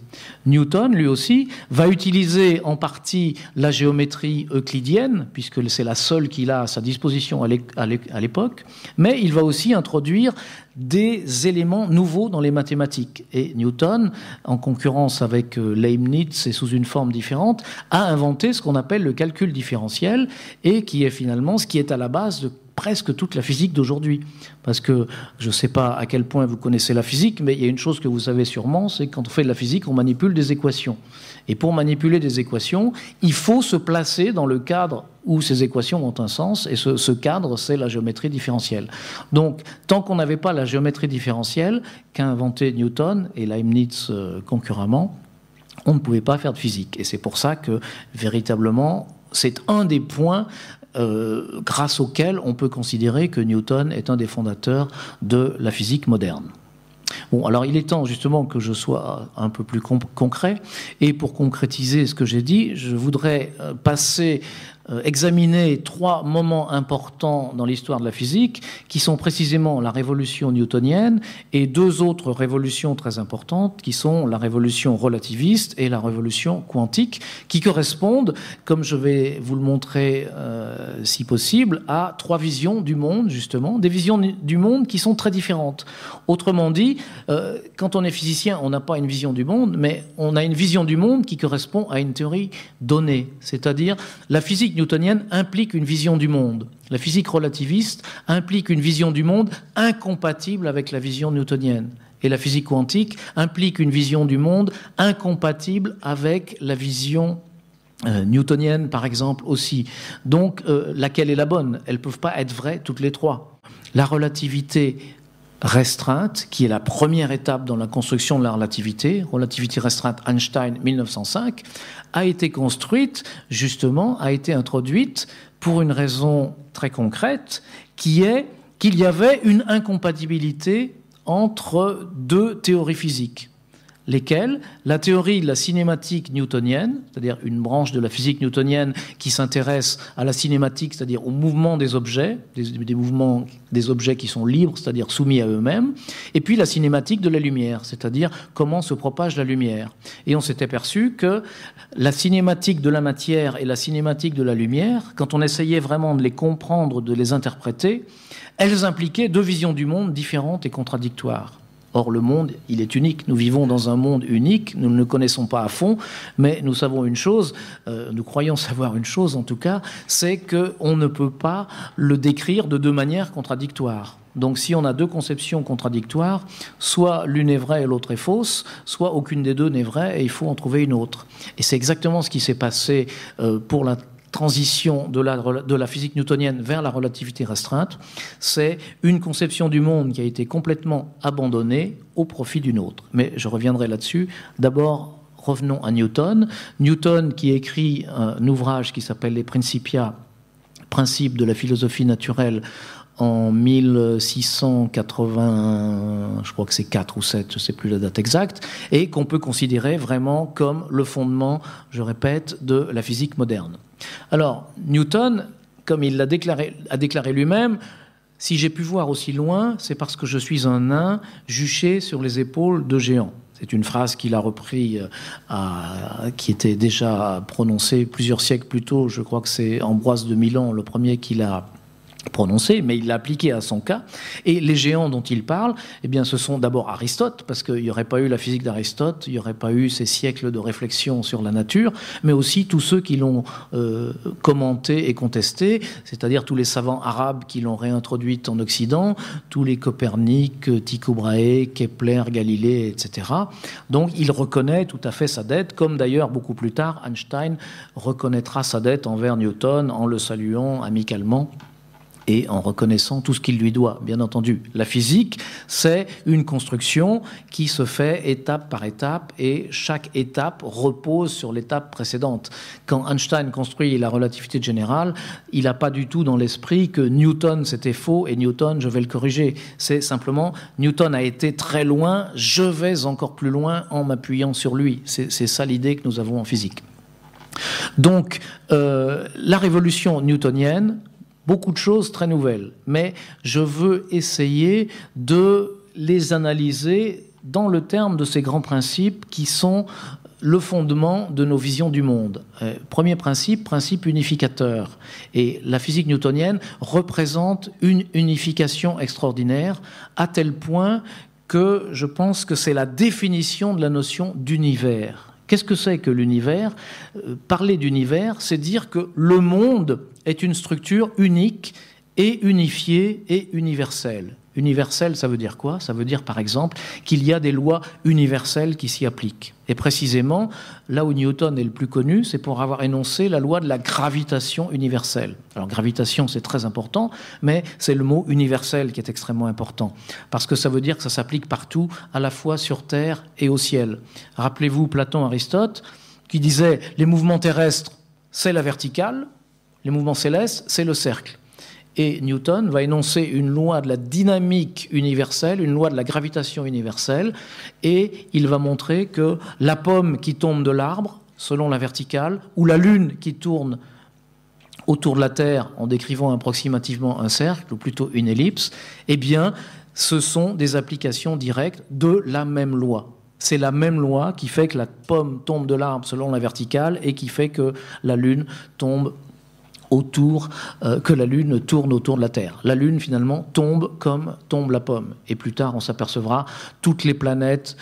S1: Newton, lui aussi, va utiliser en partie la géométrie euclidienne, puisque c'est la seule qu'il a à sa disposition à l'époque, mais il va aussi introduire des éléments nouveaux dans les mathématiques. Et Newton, en concurrence avec Leibniz et sous une forme différente, a inventé ce qu'on appelle le calcul différentiel, et qui est finalement ce qui est à la base de presque toute la physique d'aujourd'hui. Parce que je ne sais pas à quel point vous connaissez la physique, mais il y a une chose que vous savez sûrement, c'est que quand on fait de la physique, on manipule des équations. Et pour manipuler des équations, il faut se placer dans le cadre où ces équations ont un sens, et ce cadre, c'est la géométrie différentielle. Donc, tant qu'on n'avait pas la géométrie différentielle qu'a inventé Newton et Leibniz concurremment, on ne pouvait pas faire de physique. Et c'est pour ça que, véritablement, c'est un des points grâce auquel on peut considérer que Newton est un des fondateurs de la physique moderne. Bon, alors il est temps justement que je sois un peu plus concret, et pour concrétiser ce que j'ai dit, je voudrais examiner 3 moments importants dans l'histoire de la physique, qui sont précisément la révolution newtonienne et 2 autres révolutions très importantes, qui sont la révolution relativiste et la révolution quantique, qui correspondent, comme je vais vous le montrer si possible, à 3 visions du monde, justement, des visions du monde qui sont très différentes. Autrement dit, quand on est physicien, on n'a pas une vision du monde, mais on a une vision du monde qui correspond à une théorie donnée, c'est-à-dire la physique newtonienne implique une vision du monde. La physique relativiste implique une vision du monde incompatible avec la vision newtonienne. Et la physique quantique implique une vision du monde incompatible avec la vision newtonienne, par exemple, aussi. Donc, laquelle est la bonne? Elles ne peuvent pas être vraies toutes les 3. La relativité restreinte, qui est la première étape dans la construction de la relativité restreinte Einstein 1905, a été construite, justement, a été introduite pour une raison très concrète, qui est qu'il y avait une incompatibilité entre 2 théories physiques. Lesquelles? La théorie de la cinématique newtonienne, c'est-à-dire une branche de la physique newtonienne qui s'intéresse à la cinématique, c'est-à-dire au mouvement des objets, des mouvements des objets qui sont libres, c'est-à-dire soumis à eux-mêmes, et puis la cinématique de la lumière, c'est-à-dire comment se propage la lumière. Et on s'est aperçu que la cinématique de la matière et la cinématique de la lumière, quand on essayait vraiment de les comprendre, de les interpréter, elles impliquaient deux visions du monde différentes et contradictoires. Or, le monde, il est unique. Nous vivons dans un monde unique. Nous ne le connaissons pas à fond, mais nous savons une chose, nous croyons savoir une chose en tout cas, c'est qu'on ne peut pas le décrire de deux manières contradictoires. Donc, si on a deux conceptions contradictoires, soit l'une est vraie et l'autre est fausse, soit aucune des deux n'est vraie et il faut en trouver une autre. Et c'est exactement ce qui s'est passé pour la transition de la physique newtonienne vers la relativité restreinte. C'est une conception du monde qui a été complètement abandonnée au profit d'une autre. Mais je reviendrai là-dessus. D'abord, revenons à Newton. Newton qui écrit un ouvrage qui s'appelle Les Principia, principes de la philosophie naturelle, en 1680, je crois que c'est 4 ou 7, je ne sais plus la date exacte, et qu'on peut considérer vraiment comme le fondement, je répète, de la physique moderne. Alors, Newton, comme il a déclaré lui-même, si j'ai pu voir aussi loin, c'est parce que je suis un nain juché sur les épaules de géants. C'est une phrase qu'il a repris, qui était déjà prononcée plusieurs siècles plus tôt. Je crois que c'est Ambroise de Milan, le premier qui l'a prononcé, mais il l'a appliqué à son cas. Et les géants dont il parle, eh bien, ce sont d'abord Aristote, parce qu'il n'y aurait pas eu la physique d'Aristote, il n'y aurait pas eu ces siècles de réflexion sur la nature, mais aussi tous ceux qui l'ont commenté et contesté, c'est-à-dire tous les savants arabes qui l'ont réintroduite en Occident, tous les Copernic, Tycho Brahe, Kepler, Galilée, etc. Donc, il reconnaît tout à fait sa dette, comme d'ailleurs beaucoup plus tard, Einstein reconnaîtra sa dette envers Newton en le saluant amicalement et en reconnaissant tout ce qu'il lui doit, bien entendu. La physique, c'est une construction qui se fait étape par étape, et chaque étape repose sur l'étape précédente. Quand Einstein construit la relativité générale, il n'a pas du tout dans l'esprit que Newton, c'était faux, et Newton, je vais le corriger. C'est simplement, Newton a été très loin, je vais encore plus loin en m'appuyant sur lui. C'est ça l'idée que nous avons en physique. Donc, la révolution newtonienne, beaucoup de choses très nouvelles, mais je veux essayer de les analyser dans le terme de ces grands principes qui sont le fondement de nos visions du monde. Premier principe, principe unificateur. Et la physique newtonienne représente une unification extraordinaire, à tel point que je pense que c'est la définition de la notion d'univers. Qu'est-ce que c'est que l'univers? Parler d'univers, c'est dire que le monde est une structure unique et unifiée et universelle. Universel, ça veut dire quoi? Ça veut dire, par exemple, qu'il y a des lois universelles qui s'y appliquent. Et précisément, là où Newton est le plus connu, c'est pour avoir énoncé la loi de la gravitation universelle. Alors, gravitation, c'est très important, mais c'est le mot universel qui est extrêmement important, parce que ça veut dire que ça s'applique partout, à la fois sur Terre et au ciel. Rappelez-vous Platon, Aristote, qui disait « les mouvements terrestres, c'est la verticale, les mouvements célestes, c'est le cercle ». Et Newton va énoncer une loi de la dynamique universelle, une loi de la gravitation universelle, et il va montrer que la pomme qui tombe de l'arbre, selon la verticale, ou la lune qui tourne autour de la Terre en décrivant approximativement un cercle, ou plutôt une ellipse, eh bien, ce sont des applications directes de la même loi. C'est la même loi qui fait que la pomme tombe de l'arbre selon la verticale et qui fait que la lune tombe que la Lune tourne autour de la Terre. La Lune, finalement, tombe comme tombe la pomme. Et plus tard, on s'apercevra, toutes les planètes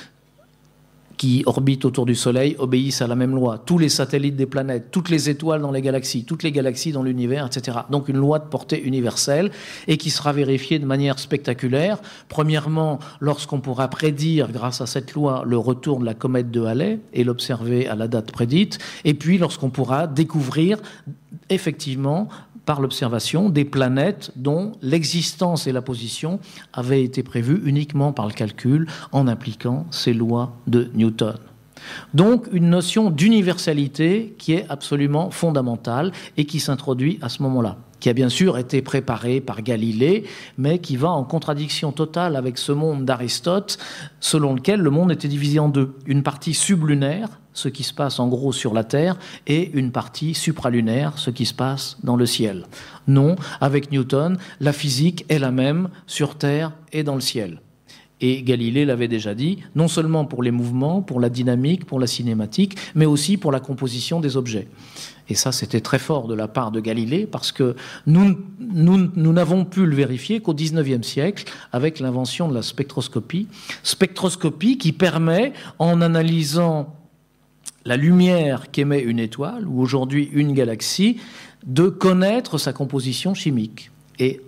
S1: qui orbitent autour du Soleil obéissent à la même loi. Tous les satellites des planètes, toutes les étoiles dans les galaxies, toutes les galaxies dans l'univers, etc. Donc une loi de portée universelle et qui sera vérifiée de manière spectaculaire. Premièrement, lorsqu'on pourra prédire, grâce à cette loi, le retour de la comète de Halley et l'observer à la date prédite. Et puis lorsqu'on pourra découvrir effectivement, par l'observation, des planètes dont l'existence et la position avaient été prévues uniquement par le calcul en appliquant ces lois de Newton. Donc une notion d'universalité qui est absolument fondamentale et qui s'introduit à ce moment-là, qui a bien sûr été préparée par Galilée, mais qui va en contradiction totale avec ce monde d'Aristote, selon lequel le monde était divisé en deux. Une partie sublunaire, ce qui se passe en gros sur la Terre, et une partie supralunaire, ce qui se passe dans le ciel. Non, avec Newton, la physique est la même sur Terre et dans le ciel. Et Galilée l'avait déjà dit, non seulement pour les mouvements, pour la dynamique, pour la cinématique, mais aussi pour la composition des objets. Et ça, c'était très fort de la part de Galilée, parce que nous n'avons pu le vérifier qu'au XIXe siècle, avec l'invention de la spectroscopie. Spectroscopie qui permet, en analysant la lumière qu'émet une étoile, ou aujourd'hui une galaxie, de connaître sa composition chimique. Et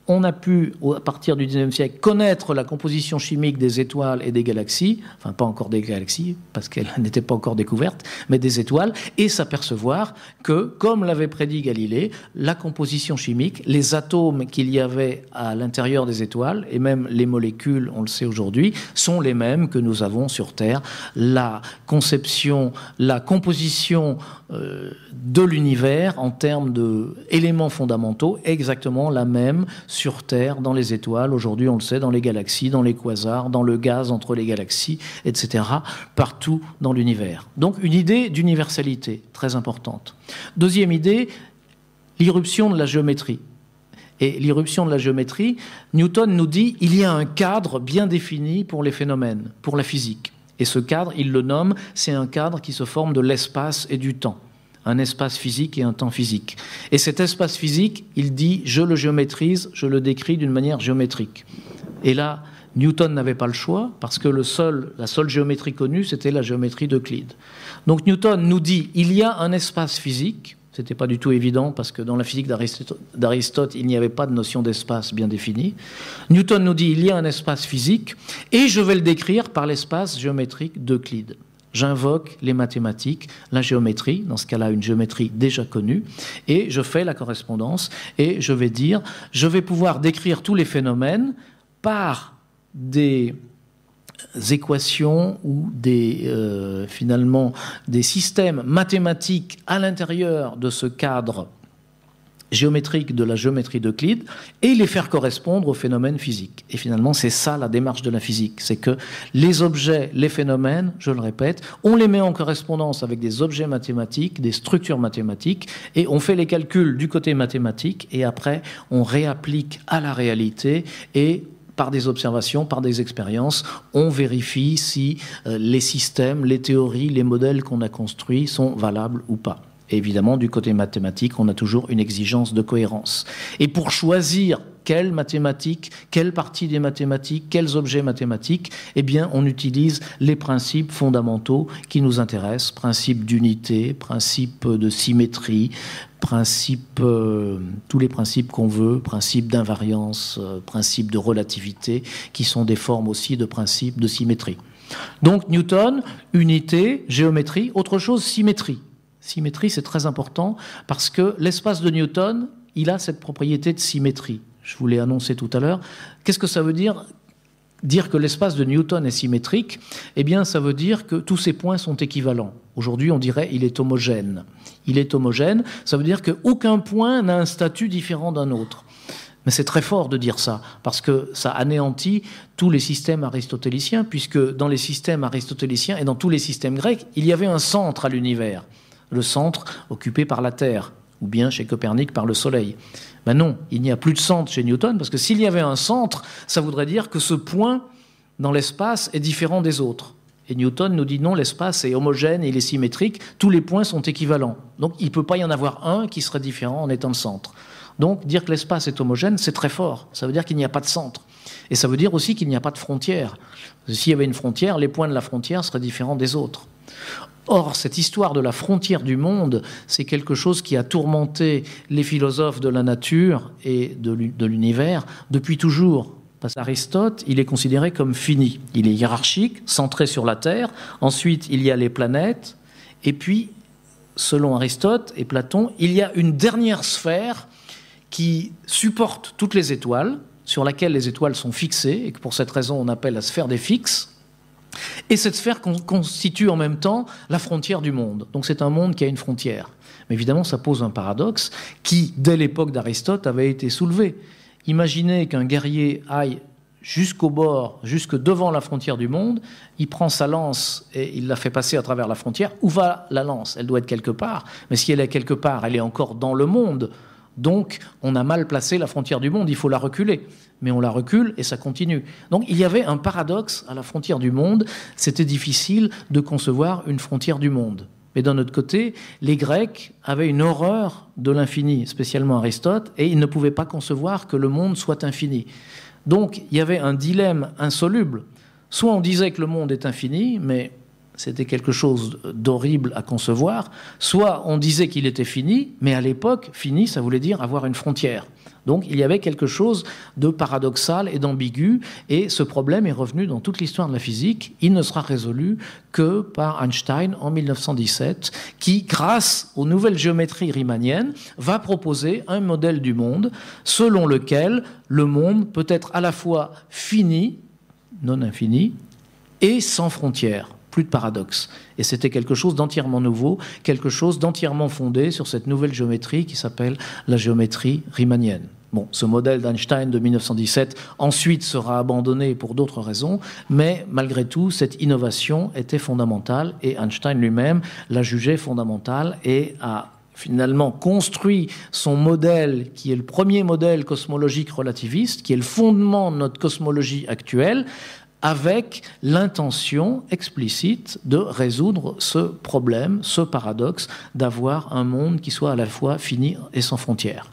S1: on a pu, à partir du XIXe siècle, connaître la composition chimique des étoiles et des galaxies, enfin pas encore des galaxies, parce qu'elles n'étaient pas encore découvertes, mais des étoiles, et s'apercevoir que, comme l'avait prédit Galilée, la composition chimique, les atomes qu'il y avait à l'intérieur des étoiles, et même les molécules, on le sait aujourd'hui, sont les mêmes que nous avons sur Terre. La conception, la composition de l'univers en termes d'éléments fondamentaux est exactement la même sur Terre, dans les étoiles, aujourd'hui on le sait, dans les galaxies, dans les quasars, dans le gaz entre les galaxies, etc., partout dans l'univers. Donc une idée d'universalité très importante. Deuxième idée, l'irruption de la géométrie. Et l'irruption de la géométrie, Newton nous dit il y a un cadre bien défini pour les phénomènes, pour la physique. Et ce cadre, il le nomme, c'est un cadre qui se forme de l'espace et du temps. Un espace physique et un temps physique. Et cet espace physique, il dit, je le géométrise, je le décris d'une manière géométrique. Et là, Newton n'avait pas le choix, parce que la seule géométrie connue, c'était la géométrie d'Euclide. Donc Newton nous dit, il y a un espace physique, c'était pas du tout évident, parce que dans la physique d'Aristote, il n'y avait pas de notion d'espace bien définie. Newton nous dit, il y a un espace physique, et je vais le décrire par l'espace géométrique d'Euclide. J'invoque les mathématiques, la géométrie, dans ce cas-là une géométrie déjà connue, et je fais la correspondance, et je vais dire, je vais pouvoir décrire tous les phénomènes par des équations ou finalement des systèmes mathématiques à l'intérieur de ce cadre géométrique de la géométrie d'Euclide et les faire correspondre aux phénomènes physiques. Et finalement, c'est ça la démarche de la physique, c'est que les objets, les phénomènes, je le répète, on les met en correspondance avec des objets mathématiques, des structures mathématiques, et on fait les calculs du côté mathématique, et après, on réapplique à la réalité, et par des observations, par des expériences, on vérifie si les systèmes, les théories, les modèles qu'on a construits sont valables ou pas. Et évidemment, du côté mathématique, on a toujours une exigence de cohérence. Et pour choisir quelles mathématiques, quelle partie des mathématiques, quels objets mathématiques, eh bien, on utilise les principes fondamentaux qui nous intéressent, principes d'unité, principes de symétrie, tous les principes qu'on veut, principes d'invariance, principes de relativité, qui sont des formes aussi de principes de symétrie. Donc, Newton, unité, géométrie, autre chose, symétrie. Symétrie, c'est très important parce que l'espace de Newton, il a cette propriété de symétrie. Je vous l'ai annoncé tout à l'heure. Qu'est-ce que ça veut dire ? Dire que l'espace de Newton est symétrique, eh bien, ça veut dire que tous ces points sont équivalents. Aujourd'hui, on dirait qu'il est homogène. Il est homogène, ça veut dire qu'aucun point n'a un statut différent d'un autre. Mais c'est très fort de dire ça, parce que ça anéantit tous les systèmes aristotéliciens, puisque dans les systèmes aristotéliciens et dans tous les systèmes grecs, il y avait un centre à l'univers. Le centre occupé par la Terre, ou bien chez Copernic par le Soleil. Ben non, il n'y a plus de centre chez Newton, parce que s'il y avait un centre, ça voudrait dire que ce point dans l'espace est différent des autres. Et Newton nous dit non, l'espace est homogène et il est symétrique, tous les points sont équivalents. Donc il ne peut pas y en avoir un qui serait différent en étant le centre. Donc dire que l'espace est homogène, c'est très fort. Ça veut dire qu'il n'y a pas de centre. Et ça veut dire aussi qu'il n'y a pas de frontière. S'il y avait une frontière, les points de la frontière seraient différents des autres. Or, cette histoire de la frontière du monde, c'est quelque chose qui a tourmenté les philosophes de la nature et de l'univers depuis toujours. Parce qu'Aristote, il est considéré comme fini. Il est hiérarchique, centré sur la Terre. Ensuite, il y a les planètes. Et puis, selon Aristote et Platon, il y a une dernière sphère qui supporte toutes les étoiles, sur laquelle les étoiles sont fixées, et que pour cette raison, on appelle la sphère des fixes. Et cette sphère constitue en même temps la frontière du monde. Donc c'est un monde qui a une frontière. Mais évidemment, ça pose un paradoxe qui, dès l'époque d'Aristote, avait été soulevé. Imaginez qu'un guerrier aille jusqu'au bord, jusque devant la frontière du monde, il prend sa lance et il la fait passer à travers la frontière. Où va la lance? Elle doit être quelque part. Mais si elle est quelque part, elle est encore dans le monde. Donc, on a mal placé la frontière du monde, il faut la reculer. Mais on la recule et ça continue. Donc, il y avait un paradoxe à la frontière du monde. C'était difficile de concevoir une frontière du monde. Mais d'un autre côté, les Grecs avaient une horreur de l'infini, spécialement Aristote, et ils ne pouvaient pas concevoir que le monde soit infini. Donc, il y avait un dilemme insoluble. Soit on disait que le monde est infini, mais c'était quelque chose d'horrible à concevoir, soit on disait qu'il était fini, mais à l'époque, fini, ça voulait dire avoir une frontière. Donc il y avait quelque chose de paradoxal et d'ambigu, et ce problème est revenu dans toute l'histoire de la physique. Il ne sera résolu que par Einstein en 1917, qui, grâce aux nouvelles géométries riemanniennes, va proposer un modèle du monde selon lequel le monde peut être à la fois fini, non infini, et sans frontières. Plus de paradoxe. Et c'était quelque chose d'entièrement nouveau, quelque chose d'entièrement fondé sur cette nouvelle géométrie qui s'appelle la géométrie riemannienne. Bon, ce modèle d'Einstein de 1917 ensuite sera abandonné pour d'autres raisons, mais malgré tout, cette innovation était fondamentale et Einstein lui-même l'a jugée fondamentale et a finalement construit son modèle, qui est le premier modèle cosmologique relativiste, qui est le fondement de notre cosmologie actuelle, avec l'intention explicite de résoudre ce problème, ce paradoxe, d'avoir un monde qui soit à la fois fini et sans frontières.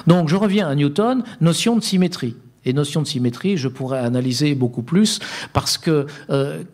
S1: Donc je reviens à Newton, notion de symétrie. Et notion de symétrie, je pourrais analyser beaucoup plus, parce que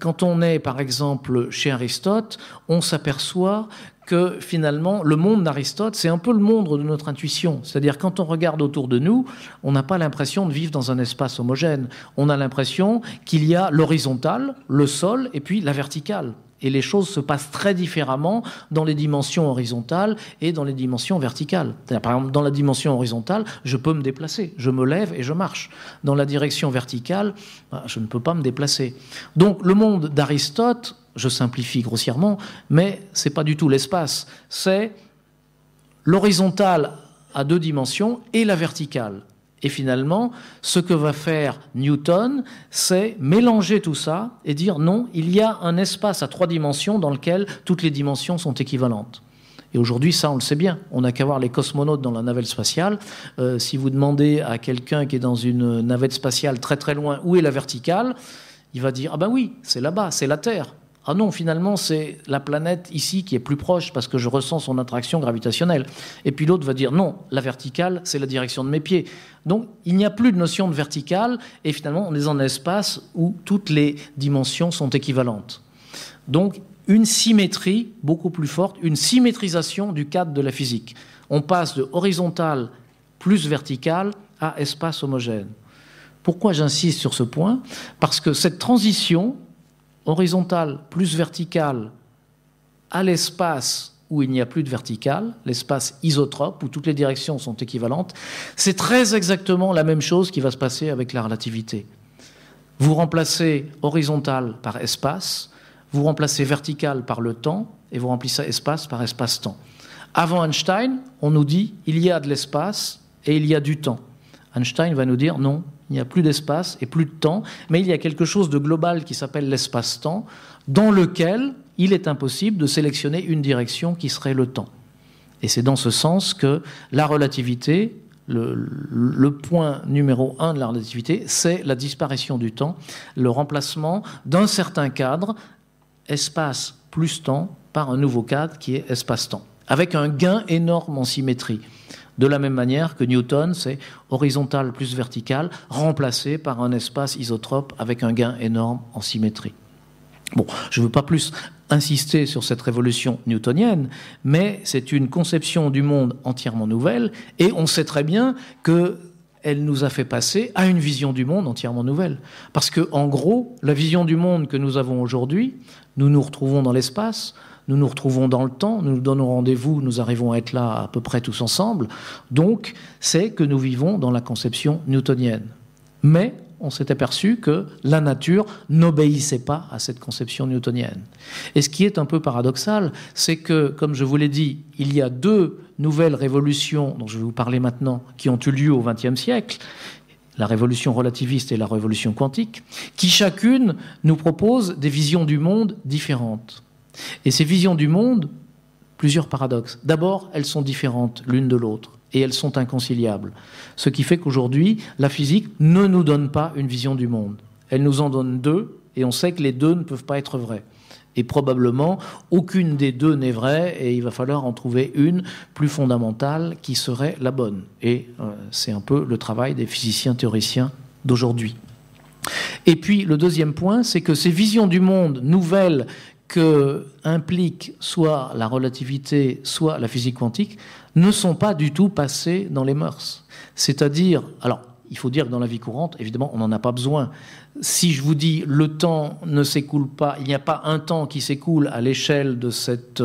S1: quand on est, par exemple, chez Aristote, on s'aperçoit que finalement, le monde d'Aristote, c'est un peu le monde de notre intuition. C'est-à-dire, quand on regarde autour de nous, on n'a pas l'impression de vivre dans un espace homogène. On a l'impression qu'il y a l'horizontal, le sol, et puis la verticale. Et les choses se passent très différemment dans les dimensions horizontales et dans les dimensions verticales. Par exemple, dans la dimension horizontale, je peux me déplacer. Je me lève et je marche. Dans la direction verticale, je ne peux pas me déplacer. Donc, le monde d'Aristote, je simplifie grossièrement, mais ce n'est pas du tout l'espace. C'est l'horizontale à 2 dimensions et la verticale. Et finalement, ce que va faire Newton, c'est mélanger tout ça et dire non, il y a un espace à 3 dimensions dans lequel toutes les dimensions sont équivalentes. Et aujourd'hui, ça, on le sait bien. On n'a qu'à voir les cosmonautes dans la navette spatiale. Si vous demandez à quelqu'un qui est dans une navette spatiale très très loin où est la verticale, il va dire « Ah ben oui, c'est là-bas, c'est la Terre ». Ah non, finalement, c'est la planète ici qui est plus proche parce que je ressens son attraction gravitationnelle. Et puis l'autre va dire non, la verticale, c'est la direction de mes pieds. Donc, il n'y a plus de notion de verticale et finalement, on est dans un espace où toutes les dimensions sont équivalentes. Donc, une symétrie beaucoup plus forte, une symétrisation du cadre de la physique. On passe de horizontal plus vertical à espace homogène. Pourquoi j'insiste sur ce point? Parce que cette transition horizontale plus verticale à l'espace où il n'y a plus de verticale, l'espace isotrope, où toutes les directions sont équivalentes, c'est très exactement la même chose qui va se passer avec la relativité. Vous remplacez horizontal par espace, vous remplacez vertical par le temps, et vous remplissez espace par espace-temps. Avant Einstein, on nous dit il y a de l'espace et il y a du temps. Einstein va nous dire non, il n'y a plus d'espace et plus de temps, mais il y a quelque chose de global qui s'appelle l'espace-temps, dans lequel il est impossible de sélectionner une direction qui serait le temps. Et c'est dans ce sens que la relativité, le point numéro 1 de la relativité, c'est la disparition du temps, le remplacement d'un certain cadre, espace plus temps, par un nouveau cadre qui est espace-temps, avec un gain énorme en symétrie. De la même manière que Newton, c'est horizontal plus vertical, remplacé par un espace isotrope avec un gain énorme en symétrie. Bon, je ne veux pas plus insister sur cette révolution newtonienne, mais c'est une conception du monde entièrement nouvelle, et on sait très bien qu'elle nous a fait passer à une vision du monde entièrement nouvelle. Parce que, en gros, la vision du monde que nous avons aujourd'hui, nous nous retrouvons dans l'espace, nous nous retrouvons dans le temps, nous nous donnons rendez-vous, nous arrivons à être là à peu près tous ensemble. Donc, c'est que nous vivons dans la conception newtonienne. Mais on s'est aperçu que la nature n'obéissait pas à cette conception newtonienne. Et ce qui est un peu paradoxal, c'est que, comme je vous l'ai dit, il y a deux nouvelles révolutions dont je vais vous parler maintenant, qui ont eu lieu au XXe siècle, la révolution relativiste et la révolution quantique, qui chacune nous propose des visions du monde différentes. Et ces visions du monde, plusieurs paradoxes. D'abord, elles sont différentes l'une de l'autre. Et elles sont inconciliables. Ce qui fait qu'aujourd'hui, la physique ne nous donne pas une vision du monde. Elle nous en donne deux, et on sait que les deux ne peuvent pas être vrais. Et probablement, aucune des deux n'est vraie, et il va falloir en trouver une plus fondamentale qui serait la bonne. Et c'est un peu le travail des physiciens théoriciens d'aujourd'hui. Et puis, le deuxième point, c'est que ces visions du monde nouvelles que implique soit la relativité, soit la physique quantique, ne sont pas du tout passées dans les mœurs. C'est-à-dire, alors, il faut dire que dans la vie courante, évidemment, on n'en a pas besoin. Si je vous dis le temps ne s'écoule pas, il n'y a pas un temps qui s'écoule à l'échelle de cette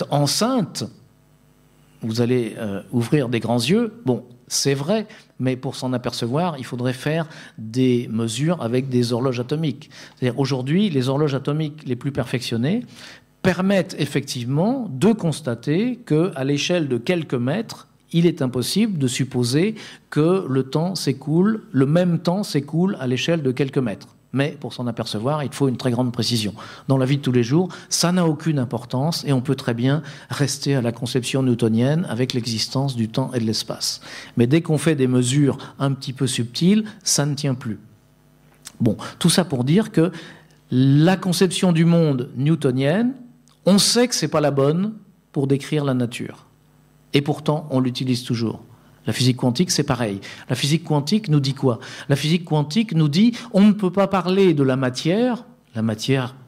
S1: enceinte, vous allez ouvrir des grands yeux. Bon, c'est vrai, mais pour s'en apercevoir, il faudrait faire des mesures avec des horloges atomiques. C'est-à-dire, aujourd'hui, les horloges atomiques les plus perfectionnées permettent effectivement de constater qu'à l'échelle de quelques mètres, il est impossible de supposer que le temps s'écoule, le même temps s'écoule à l'échelle de quelques mètres. Mais pour s'en apercevoir, il faut une très grande précision. Dans la vie de tous les jours, ça n'a aucune importance et on peut très bien rester à la conception newtonienne avec l'existence du temps et de l'espace. Mais dès qu'on fait des mesures un petit peu subtiles, ça ne tient plus. Bon, tout ça pour dire que la conception du monde newtonienne, on sait que ce n'est pas la bonne pour décrire la nature. Et pourtant, on l'utilise toujours. La physique quantique, c'est pareil. La physique quantique nous dit quoi? La physique quantique nous dit on ne peut pas parler de la matière,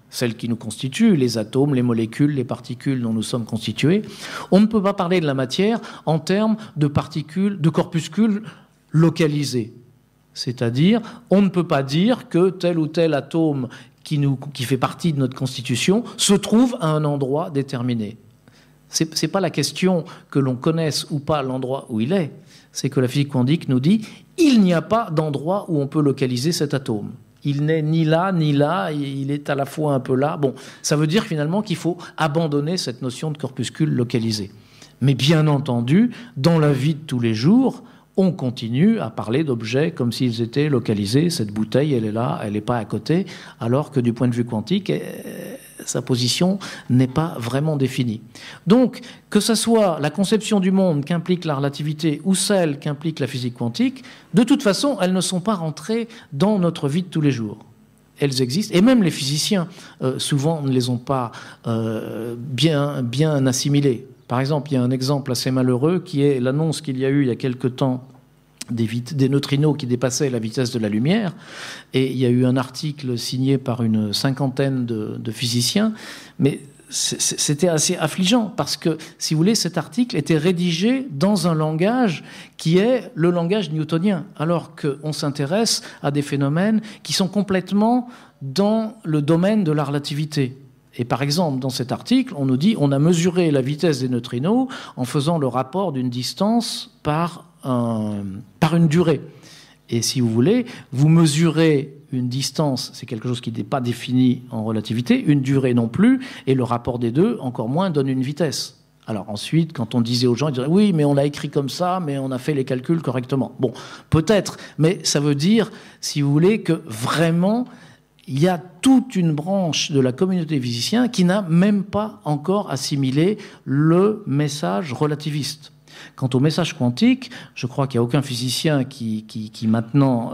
S1: celle qui nous constitue, les atomes, les molécules, les particules dont nous sommes constitués. On ne peut pas parler de la matière en termes de particules, de corpuscules localisés. C'est-à-dire, on ne peut pas dire que tel ou tel atome qui fait partie de notre constitution se trouve à un endroit déterminé. C'est pas la question que l'on connaisse ou pas l'endroit où il est, c'est que la physique quantique nous dit il n'y a pas d'endroit où on peut localiser cet atome. Il n'est ni là, il est à la fois un peu là. Bon, ça veut dire finalement qu'il faut abandonner cette notion de corpuscule localisé. Mais bien entendu, dans la vie de tous les jours, on continue à parler d'objets comme s'ils étaient localisés. Cette bouteille, elle est là, elle n'est pas à côté, alors que du point de vue quantique, sa position n'est pas vraiment définie. Donc, que ce soit la conception du monde qu'implique la relativité ou celle qu'implique la physique quantique, de toute façon, elles ne sont pas rentrées dans notre vie de tous les jours. Elles existent, et même les physiciens, souvent, ne les ont pas bien assimilées. Par exemple, il y a un exemple assez malheureux qui est l'annonce qu'il y a eu il y a quelque temps des neutrinos qui dépassaient la vitesse de la lumière. Et il y a eu un article signé par une cinquantaine de physiciens. Mais c'était assez affligeant parce que, si vous voulez, cet article était rédigé dans un langage qui est le langage newtonien, alors qu'on s'intéresse à des phénomènes qui sont complètement dans le domaine de la relativité. Et par exemple, dans cet article, on nous dit on a mesuré la vitesse des neutrinos en faisant le rapport d'une distance par une durée. Et si vous voulez, vous mesurez une distance, c'est quelque chose qui n'est pas défini en relativité, une durée non plus, et le rapport des deux, encore moins, donne une vitesse. Alors ensuite, quand on disait aux gens, ils disaient oui, mais on l'a écrit comme ça, mais on a fait les calculs correctement. Bon, peut-être, mais ça veut dire, si vous voulez, que vraiment, il y a toute une branche de la communauté des physiciens qui n'a même pas encore assimilé le message relativiste. Quant au message quantique, je crois qu'il n'y a aucun physicien qui maintenant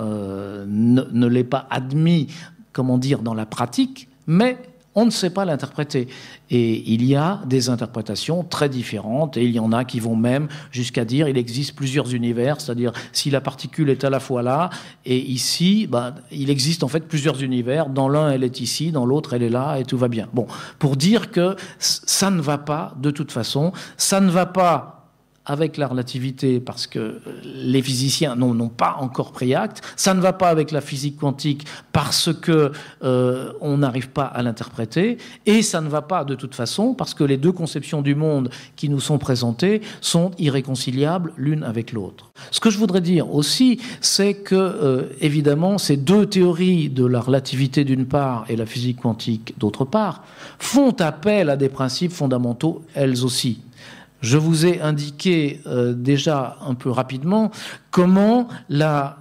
S1: ne l'ait pas admis, comment dire, dans la pratique, mais on ne sait pas l'interpréter. Et il y a des interprétations très différentes, et il y en a qui vont même jusqu'à dire qu'il existe plusieurs univers, c'est-à-dire si la particule est à la fois là et ici, il existe en fait plusieurs univers. Dans l'un, elle est ici, dans l'autre, elle est là, et tout va bien. Bon, pour dire que ça ne va pas, de toute façon, ça ne va pas avec la relativité parce que les physiciens n'ont pas encore pris acte. Ça ne va pas avec la physique quantique parce que on n'arrive pas à l'interpréter. Et ça ne va pas de toute façon parce que les deux conceptions du monde qui nous sont présentées sont irréconciliables l'une avec l'autre. Ce que je voudrais dire aussi, c'est que évidemment, ces deux théories de la relativité d'une part et la physique quantique d'autre part font appel à des principes fondamentaux elles aussi. Je vous ai indiqué déjà un peu rapidement comment la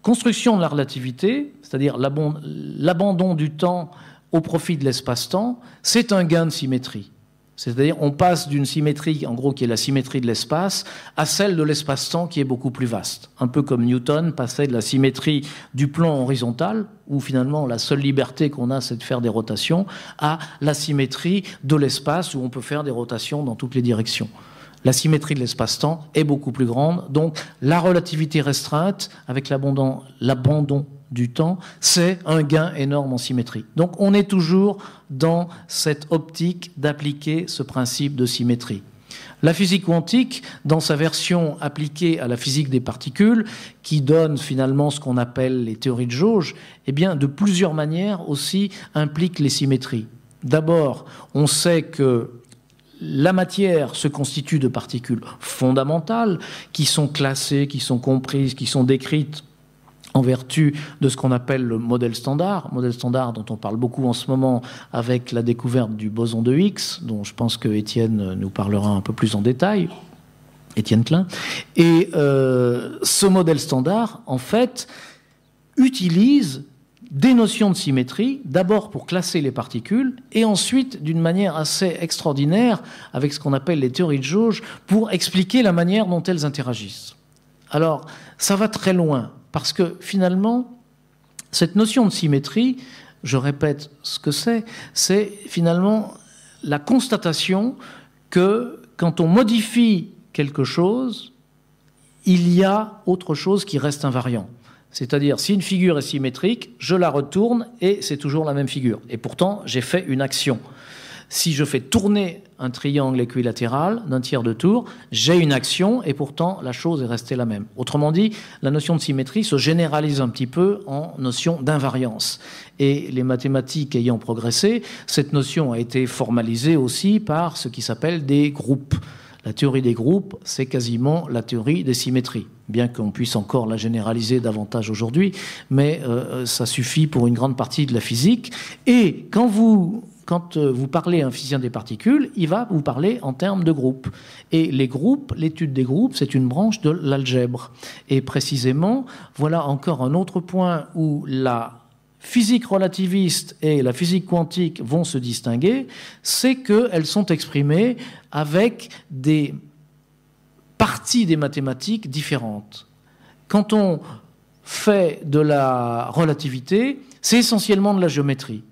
S1: construction de la relativité, c'est-à-dire l'abandon du temps au profit de l'espace-temps, c'est un gain de symétrie. C'est-à-dire on passe d'une symétrie, en gros, qui est la symétrie de l'espace, à celle de l'espace-temps qui est beaucoup plus vaste. Un peu comme Newton passait de la symétrie du plan horizontal, où finalement la seule liberté qu'on a, c'est de faire des rotations, à la symétrie de l'espace, où on peut faire des rotations dans toutes les directions. La symétrie de l'espace-temps est beaucoup plus grande, donc la relativité restreinte, avec l'abandon du temps, c'est un gain énorme en symétrie. Donc on est toujours dans cette optique d'appliquer ce principe de symétrie. La physique quantique, dans sa version appliquée à la physique des particules, qui donne finalement ce qu'on appelle les théories de jauge, eh bien, de plusieurs manières aussi implique les symétries. D'abord, on sait que la matière se constitue de particules fondamentales qui sont classées, qui sont comprises, qui sont décrites en vertu de ce qu'on appelle le modèle standard dont on parle beaucoup en ce moment avec la découverte du boson de Higgs, dont je pense que Étienne nous parlera un peu plus en détail, Étienne Klein. Et ce modèle standard, en fait, utilise des notions de symétrie, d'abord pour classer les particules, et ensuite, d'une manière assez extraordinaire, avec ce qu'on appelle les théories de jauge, pour expliquer la manière dont elles interagissent. Alors, ça va très loin, parce que finalement, cette notion de symétrie, je répète ce que c'est finalement la constatation que quand on modifie quelque chose, il y a autre chose qui reste invariant. C'est-à-dire, si une figure est symétrique, je la retourne et c'est toujours la même figure. Et pourtant, j'ai fait une action. Si je fais tourner un triangle équilatéral d'un tiers de tour, j'ai une action et pourtant la chose est restée la même. Autrement dit, la notion de symétrie se généralise un petit peu en notion d'invariance. Et les mathématiques ayant progressé, cette notion a été formalisée aussi par ce qui s'appelle des groupes. La théorie des groupes, c'est quasiment la théorie des symétries, bien qu'on puisse encore la généraliser davantage aujourd'hui, mais ça suffit pour une grande partie de la physique. Et quand vous parlez à un physicien des particules, il va vous parler en termes de groupes. Et les groupes, l'étude des groupes, c'est une branche de l'algèbre. Et précisément, voilà encore un autre point où la physique relativiste et la physique quantique vont se distinguer, c'est qu'elles sont exprimées avec des parties des mathématiques différentes. Quand on fait de la relativité, c'est essentiellement de la géométrie.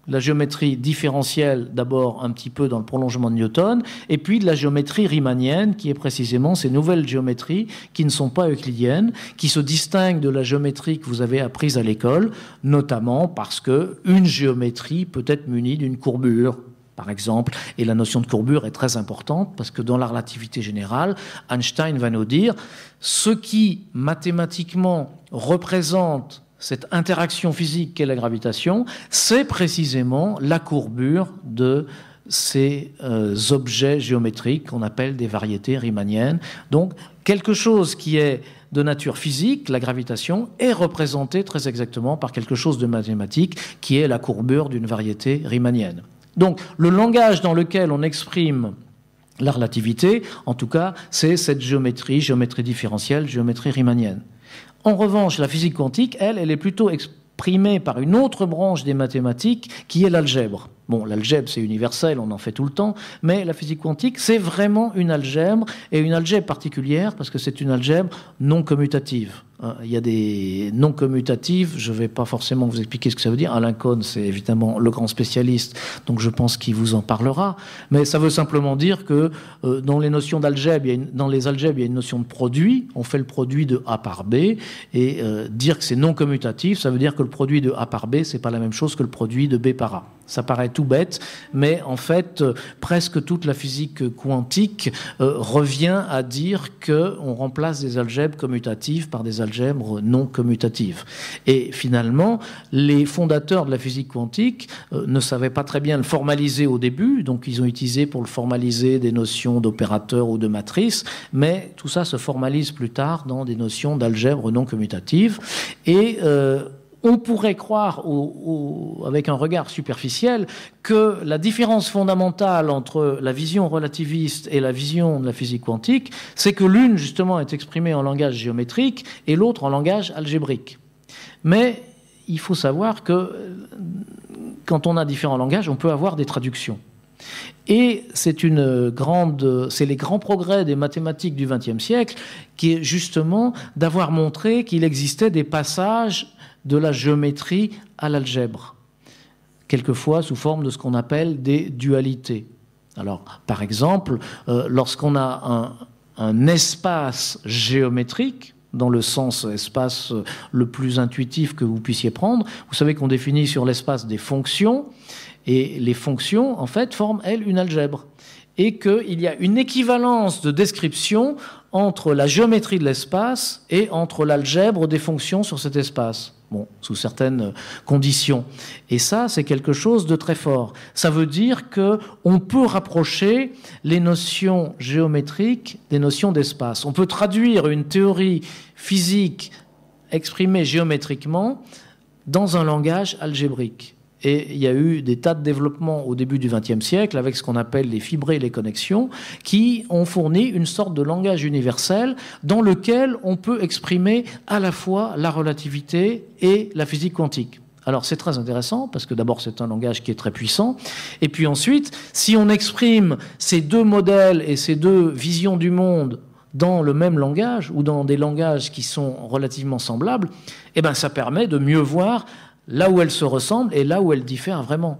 S1: La géométrie différentielle, d'abord un petit peu dans le prolongement de Newton, et puis de la géométrie riemannienne, qui est précisément ces nouvelles géométries qui ne sont pas euclidiennes, qui se distinguent de la géométrie que vous avez apprise à l'école, notamment parce qu'une géométrie peut être munie d'une courbure, par exemple, et la notion de courbure est très importante, parce que dans la relativité générale, Einstein va nous dire ce qui mathématiquement représente cette interaction physique qu'est la gravitation, c'est précisément la courbure de ces objets géométriques qu'on appelle des variétés riemanniennes. Donc, quelque chose qui est de nature physique, la gravitation, est représenté très exactement par quelque chose de mathématique qui est la courbure d'une variété riemannienne. Donc, le langage dans lequel on exprime la relativité, en tout cas, c'est cette géométrie différentielle, géométrie riemannienne. En revanche, la physique quantique, elle est plutôt exprimée par une autre branche des mathématiques qui est l'algèbre. Bon, l'algèbre, c'est universel, on en fait tout le temps, mais la physique quantique, c'est vraiment une algèbre, et une algèbre particulière, parce que c'est une algèbre non commutative. Il y a des non commutatifs, je ne vais pas forcément vous expliquer ce que ça veut dire. Alain Cohn, c'est évidemment le grand spécialiste, donc je pense qu'il vous en parlera. Mais ça veut simplement dire que dans les notions d'algèbre, dans les algèbres, il y a une notion de produit. On fait le produit de A par B, et dire que c'est non commutatif, ça veut dire que le produit de A par B, c'est pas la même chose que le produit de B par A. Ça paraît tout bête, mais en fait, presque toute la physique quantique revient à dire qu'on remplace des algèbres commutatives par des algèbres non commutatives. Et finalement, les fondateurs de la physique quantique ne savaient pas très bien le formaliser au début, donc ils ont utilisé pour le formaliser des notions d'opérateurs ou de matrices, mais tout ça se formalise plus tard dans des notions d'algèbres non commutatives. Et on pourrait croire, avec un regard superficiel, que la différence fondamentale entre la vision relativiste et la vision de la physique quantique, c'est que l'une, justement, est exprimée en langage géométrique et l'autre en langage algébrique. Mais il faut savoir que quand on a différents langages, on peut avoir des traductions. Et c'est les grands progrès des mathématiques du XXe siècle qui est justement d'avoir montré qu'il existait des passages de la géométrie à l'algèbre, quelquefois sous forme de ce qu'on appelle des dualités. Alors, par exemple, lorsqu'on a un espace géométrique, dans le sens espace le plus intuitif que vous puissiez prendre, vous savez qu'on définit sur l'espace des fonctions, et les fonctions, en fait, forment, elles, une algèbre. Et qu'il y a une équivalence de description entre la géométrie de l'espace et entre l'algèbre des fonctions sur cet espace. Bon, sous certaines conditions. Et ça, c'est quelque chose de très fort. Ça veut dire qu'on peut rapprocher les notions géométriques des notions d'espace. On peut traduire une théorie physique exprimée géométriquement dans un langage algébrique. Et il y a eu des tas de développements au début du XXe siècle avec ce qu'on appelle les fibrés et les connexions qui ont fourni une sorte de langage universel dans lequel on peut exprimer à la fois la relativité et la physique quantique. Alors c'est très intéressant parce que d'abord c'est un langage qui est très puissant et puis ensuite si on exprime ces deux modèles et ces deux visions du monde dans le même langage ou dans des langages qui sont relativement semblables, eh ben ça permet de mieux voir là où elles se ressemblent et là où elles diffèrent vraiment.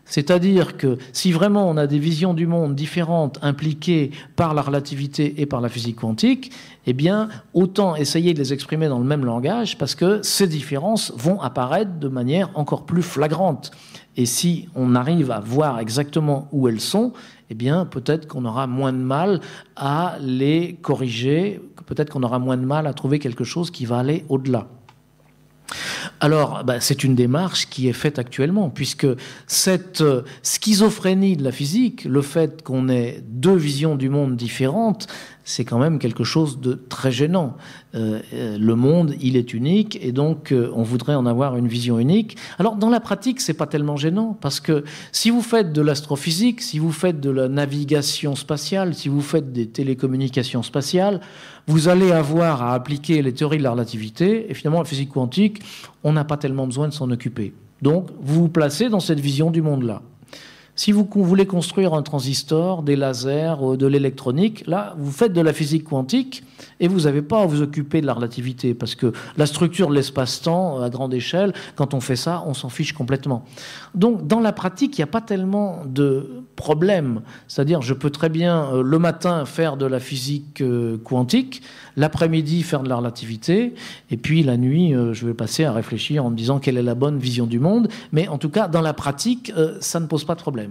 S1: C'est-à-dire que si vraiment on a des visions du monde différentes impliquées par la relativité et par la physique quantique, eh bien, autant essayer de les exprimer dans le même langage parce que ces différences vont apparaître de manière encore plus flagrante. Et si on arrive à voir exactement où elles sont, eh bien, peut-être qu'on aura moins de mal à les corriger, peut-être qu'on aura moins de mal à trouver quelque chose qui va aller au-delà. Alors, c'est une démarche qui est faite actuellement, puisque cette schizophrénie de la physique, le fait qu'on ait deux visions du monde différentes, c'est quand même quelque chose de très gênant. Le monde, il est unique, et donc on voudrait en avoir une vision unique. Alors, dans la pratique, c'est pas tellement gênant, parce que si vous faites de l'astrophysique, si vous faites de la navigation spatiale, si vous faites des télécommunications spatiales, vous allez avoir à appliquer les théories de la relativité, et finalement, la physique quantique, on n'a pas tellement besoin de s'en occuper. Donc, vous vous placez dans cette vision du monde-là. Si vous voulez construire un transistor, des lasers, de l'électronique, là, vous faites de la physique quantique et vous n'avez pas à vous occuper de la relativité parce que la structure de l'espace-temps à grande échelle, quand on fait ça, on s'en fiche complètement. Donc, dans la pratique, il n'y a pas tellement de problème. C'est-à-dire, je peux très bien, le matin, faire de la physique quantique, l'après-midi, faire de la relativité, et puis la nuit, je vais passer à réfléchir en me disant quelle est la bonne vision du monde. Mais en tout cas, dans la pratique, ça ne pose pas de problème.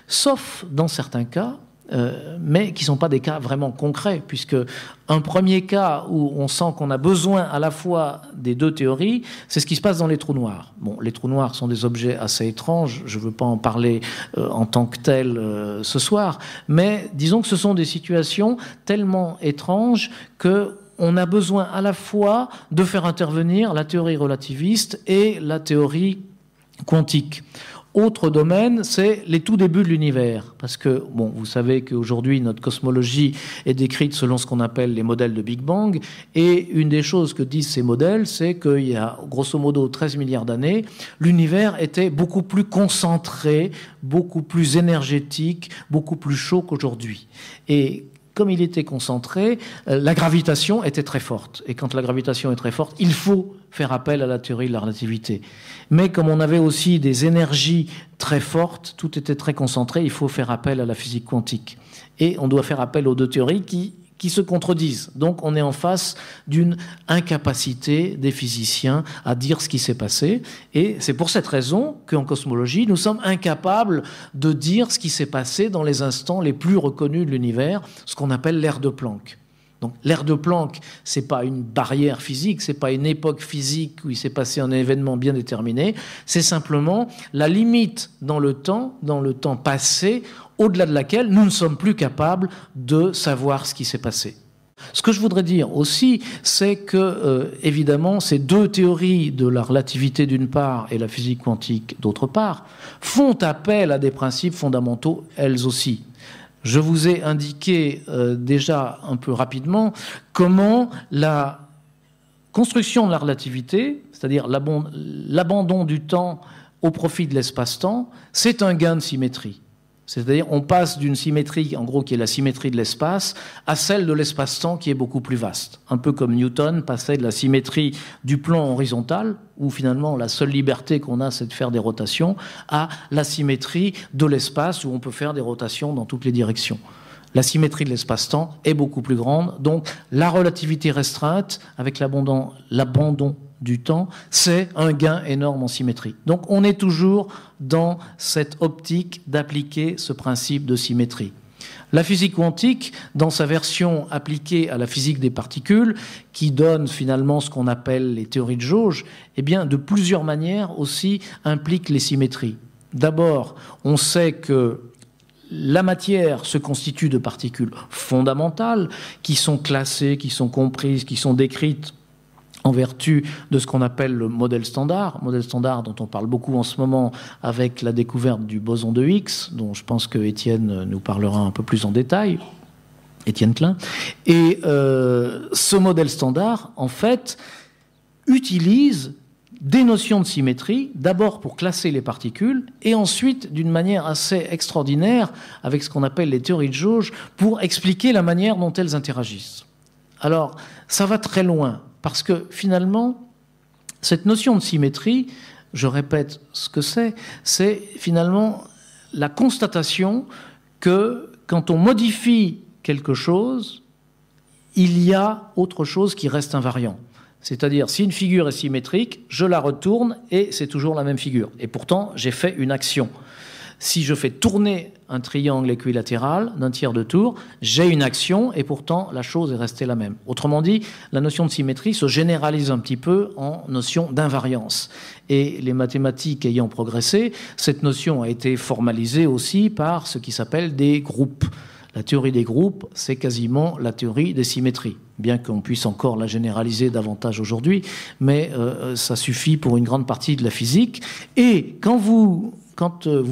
S1: Sauf dans certains cas, mais qui ne sont pas des cas vraiment concrets, puisque un premier cas où on sent qu'on a besoin à la fois des deux théories, c'est ce qui se passe dans les trous noirs. Bon, les trous noirs sont des objets assez étranges, je ne veux pas en parler en tant que tel ce soir, mais disons que ce sont des situations tellement étranges qu'on a besoin à la fois de faire intervenir la théorie relativiste et la théorie quantique. Autre domaine, c'est les tout débuts de l'univers. Parce que, bon, vous savez qu'aujourd'hui, notre cosmologie est décrite selon ce qu'on appelle les modèles de Big Bang. Et une des choses que disent ces modèles, c'est qu'il y a, grosso modo, 13 milliards d'années, l'univers était beaucoup plus concentré, beaucoup plus énergétique, beaucoup plus chaud qu'aujourd'hui. Et comme il était concentré, la gravitation était très forte. Et quand la gravitation est très forte, il faut faire appel à la théorie de la relativité. Mais comme on avait aussi des énergies très fortes, tout était très concentré, il faut faire appel à la physique quantique. Et on doit faire appel aux deux théories qui qui se contredisent. Donc on est en face d'une incapacité des physiciens à dire ce qui s'est passé. Et c'est pour cette raison qu'en cosmologie, nous sommes incapables de dire ce qui s'est passé dans les instants les plus reconnus de l'univers, ce qu'on appelle l'ère de Planck. Donc l'ère de Planck, ce n'est pas une barrière physique, ce n'est pas une époque physique où il s'est passé un événement bien déterminé, c'est simplement la limite dans le temps passé, au-delà de laquelle nous ne sommes plus capables de savoir ce qui s'est passé. Ce que je voudrais dire aussi, c'est que, évidemment, ces deux théories de la relativité d'une part et la physique quantique d'autre part font appel à des principes fondamentaux elles aussi. Je vous ai indiqué déjà un peu rapidement comment la construction de la relativité, c'est-à-dire l'abandon du temps au profit de l'espace-temps, c'est un gain de symétrie. C'est-à-dire on passe d'une symétrie, en gros, qui est la symétrie de l'espace, à celle de l'espace-temps qui est beaucoup plus vaste. Un peu comme Newton passait de la symétrie du plan horizontal, où finalement la seule liberté qu'on a, c'est de faire des rotations, à la symétrie de l'espace, où on peut faire des rotations dans toutes les directions. La symétrie de l'espace-temps est beaucoup plus grande, donc la relativité restreinte, avec l'abandon du temps, c'est un gain énorme en symétrie. Donc on est toujours dans cette optique d'appliquer ce principe de symétrie. La physique quantique, dans sa version appliquée à la physique des particules, qui donne finalement ce qu'on appelle les théories de jauge, eh bien, de plusieurs manières aussi implique les symétries. D'abord, on sait que la matière se constitue de particules fondamentales qui sont classées, qui sont comprises, qui sont décrites en vertu de ce qu'on appelle le modèle standard dont on parle beaucoup en ce moment avec la découverte du boson de Higgs, dont je pense que Étienne nous parlera un peu plus en détail, Étienne Klein. Et ce modèle standard, en fait, utilise des notions de symétrie, d'abord pour classer les particules, et ensuite, d'une manière assez extraordinaire, avec ce qu'on appelle les théories de jauge, pour expliquer la manière dont elles interagissent. Alors, ça va très loin. Parce que finalement, cette notion de symétrie, je répète ce que c'est finalement la constatation que quand on modifie quelque chose, il y a autre chose qui reste invariant. C'est-à-dire, si une figure est symétrique, je la retourne et c'est toujours la même figure. Et pourtant, j'ai fait une action. Si je fais tourner un triangle équilatéral d'un tiers de tour, j'ai une action et pourtant la chose est restée la même. Autrement dit, la notion de symétrie se généralise un petit peu en notion d'invariance. Et les mathématiques ayant progressé, cette notion a été formalisée aussi par ce qui s'appelle des groupes. La théorie des groupes, c'est quasiment la théorie des symétries, bien qu'on puisse encore la généraliser davantage aujourd'hui, mais ça suffit pour une grande partie de la physique. Et quand vous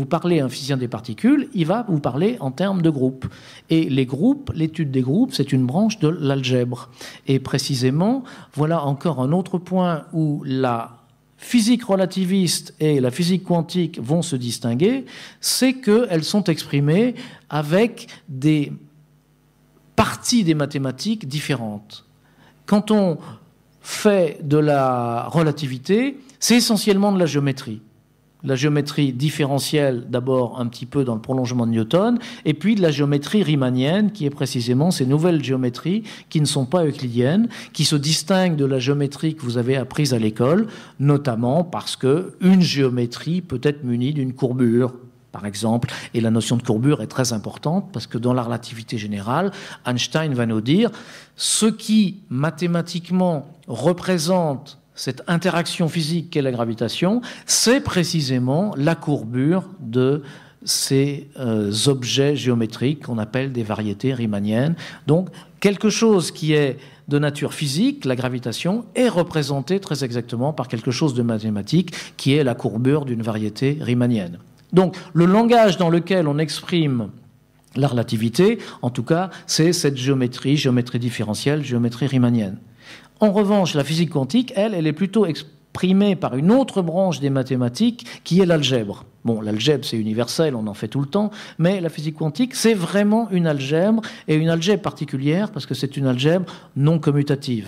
S1: parlez à un physicien des particules, il va vous parler en termes de groupes. Et les groupes, l'étude des groupes, c'est une branche de l'algèbre. Et précisément, voilà encore un autre point où la physique relativiste et la physique quantique vont se distinguer, c'est qu'elles sont exprimées avec des parties des mathématiques différentes. Quand on fait de la relativité, c'est essentiellement de la géométrie. La géométrie différentielle, d'abord un petit peu dans le prolongement de Newton, et puis de la géométrie riemannienne, qui est précisément ces nouvelles géométries qui ne sont pas euclidiennes, qui se distinguent de la géométrie que vous avez apprise à l'école, notamment parce qu'une géométrie peut être munie d'une courbure, par exemple, et la notion de courbure est très importante, parce que dans la relativité générale, Einstein va nous dire ce qui mathématiquement représente cette interaction physique qu'est la gravitation, c'est précisément la courbure de ces objets géométriques qu'on appelle des variétés riemanniennes. Donc, quelque chose qui est de nature physique, la gravitation, est représenté très exactement par quelque chose de mathématique qui est la courbure d'une variété riemannienne. Donc, le langage dans lequel on exprime la relativité, en tout cas, c'est cette géométrie différentielle, géométrie riemannienne. En revanche, la physique quantique, elle est plutôt exprimée par une autre branche des mathématiques qui est l'algèbre. Bon, l'algèbre, c'est universel, on en fait tout le temps, mais la physique quantique, c'est vraiment une algèbre, et une algèbre particulière, parce que c'est une algèbre non commutative.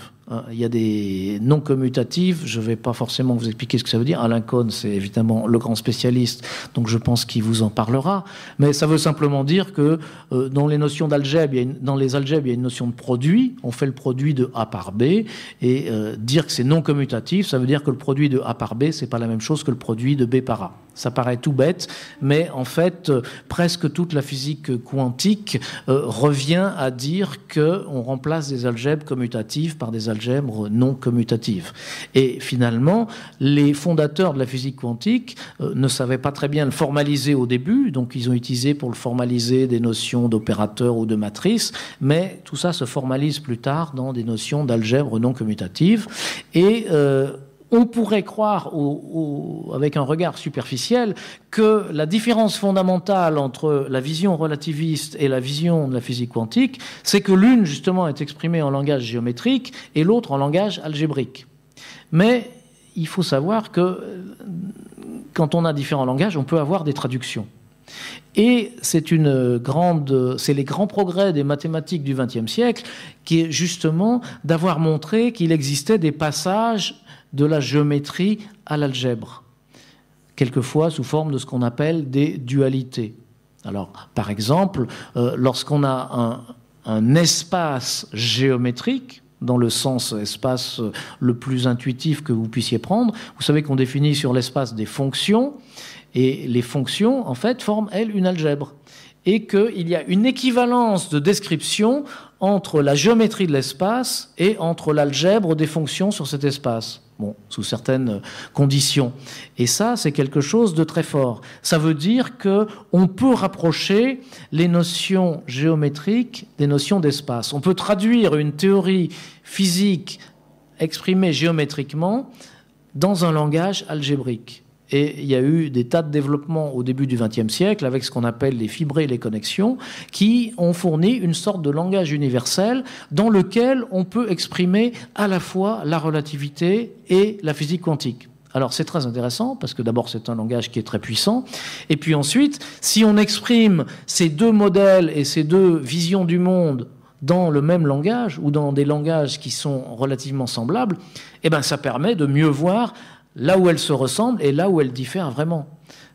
S1: Il y a des non commutatives, je ne vais pas forcément vous expliquer ce que ça veut dire. Alain Cohn, c'est évidemment le grand spécialiste, donc je pense qu'il vous en parlera. Mais ça veut simplement dire que dans les notions d'algèbre, dans les algèbres, il y a une notion de produit. On fait le produit de A par B, et dire que c'est non commutatif, ça veut dire que le produit de A par B, c'est pas la même chose que le produit de B par A. Ça paraît tout bête, mais en fait, presque toute la physique quantique revient à dire qu'on remplace des algèbres commutatives par des algèbres non commutatives. Et finalement, les fondateurs de la physique quantique ne savaient pas très bien le formaliser au début, donc ils ont utilisé pour le formaliser des notions d'opérateurs ou de matrices, mais tout ça se formalise plus tard dans des notions d'algèbres non commutatives. Et on pourrait croire, avec un regard superficiel, que la différence fondamentale entre la vision relativiste et la vision de la physique quantique, c'est que l'une, justement, est exprimée en langage géométrique et l'autre en langage algébrique. Mais il faut savoir que quand on a différents langages, on peut avoir des traductions. Et c'est les grands progrès des mathématiques du XXe siècle qui est justement d'avoir montré qu'il existait des passages de la géométrie à l'algèbre, quelquefois sous forme de ce qu'on appelle des dualités. Alors, par exemple, lorsqu'on a un espace géométrique, dans le sens espace le plus intuitif que vous puissiez prendre, vous savez qu'on définit sur l'espace des fonctions, et les fonctions, en fait, forment, elles, une algèbre. Et qu'il y a une équivalence de description entre la géométrie de l'espace et entre l'algèbre des fonctions sur cet espace. Bon, sous certaines conditions. Et ça, c'est quelque chose de très fort. Ça veut dire qu'on peut rapprocher les notions géométriques des notions d'espace. On peut traduire une théorie physique exprimée géométriquement dans un langage algébrique. Et il y a eu des tas de développements au début du XXe siècle avec ce qu'on appelle les fibrés et les connexions qui ont fourni une sorte de langage universel dans lequel on peut exprimer à la fois la relativité et la physique quantique. Alors c'est très intéressant parce que d'abord c'est un langage qui est très puissant et puis ensuite si on exprime ces deux modèles et ces deux visions du monde dans le même langage ou dans des langages qui sont relativement semblables, eh ben ça permet de mieux voir là où elles se ressemblent et là où elles diffèrent vraiment.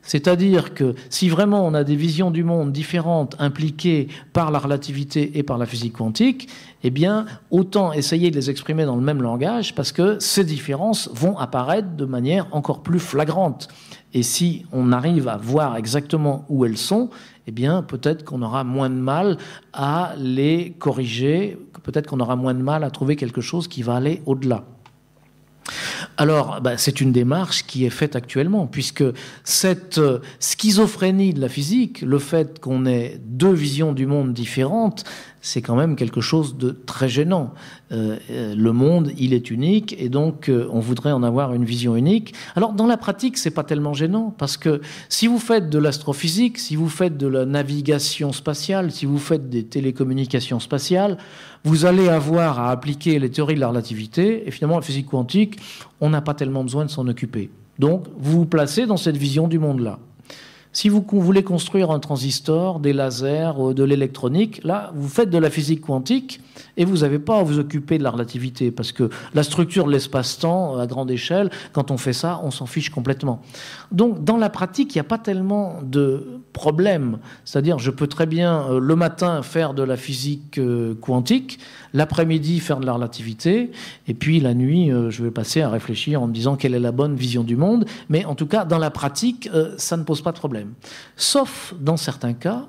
S1: C'est-à-dire que si vraiment on a des visions du monde différentes impliquées par la relativité et par la physique quantique, eh bien, autant essayer de les exprimer dans le même langage parce que ces différences vont apparaître de manière encore plus flagrante. Et si on arrive à voir exactement où elles sont, eh bien, peut-être qu'on aura moins de mal à les corriger, peut-être qu'on aura moins de mal à trouver quelque chose qui va aller au-delà. Alors, c'est une démarche qui est faite actuellement, puisque cette schizophrénie de la physique, le fait qu'on ait deux visions du monde différentes, c'est quand même quelque chose de très gênant. Le monde, il est unique, et donc on voudrait en avoir une vision unique. Alors, dans la pratique, c'est pas tellement gênant, parce que si vous faites de l'astrophysique, si vous faites de la navigation spatiale, si vous faites des télécommunications spatiales, vous allez avoir à appliquer les théories de la relativité, et finalement, la physique quantique, on n'a pas tellement besoin de s'en occuper. Donc, vous vous placez dans cette vision du monde-là. Si vous voulez construire un transistor, des lasers, de l'électronique, là, vous faites de la physique quantique et vous n'avez pas à vous occuper de la relativité parce que la structure de l'espace-temps à grande échelle, quand on fait ça, on s'en fiche complètement. Donc, dans la pratique, il n'y a pas tellement de problème. C'est-à-dire, je peux très bien, le matin, faire de la physique quantique, l'après-midi, faire de la relativité, et puis la nuit, je vais passer à réfléchir en me disant quelle est la bonne vision du monde. Mais en tout cas, dans la pratique, ça ne pose pas de problème. Sauf dans certains cas,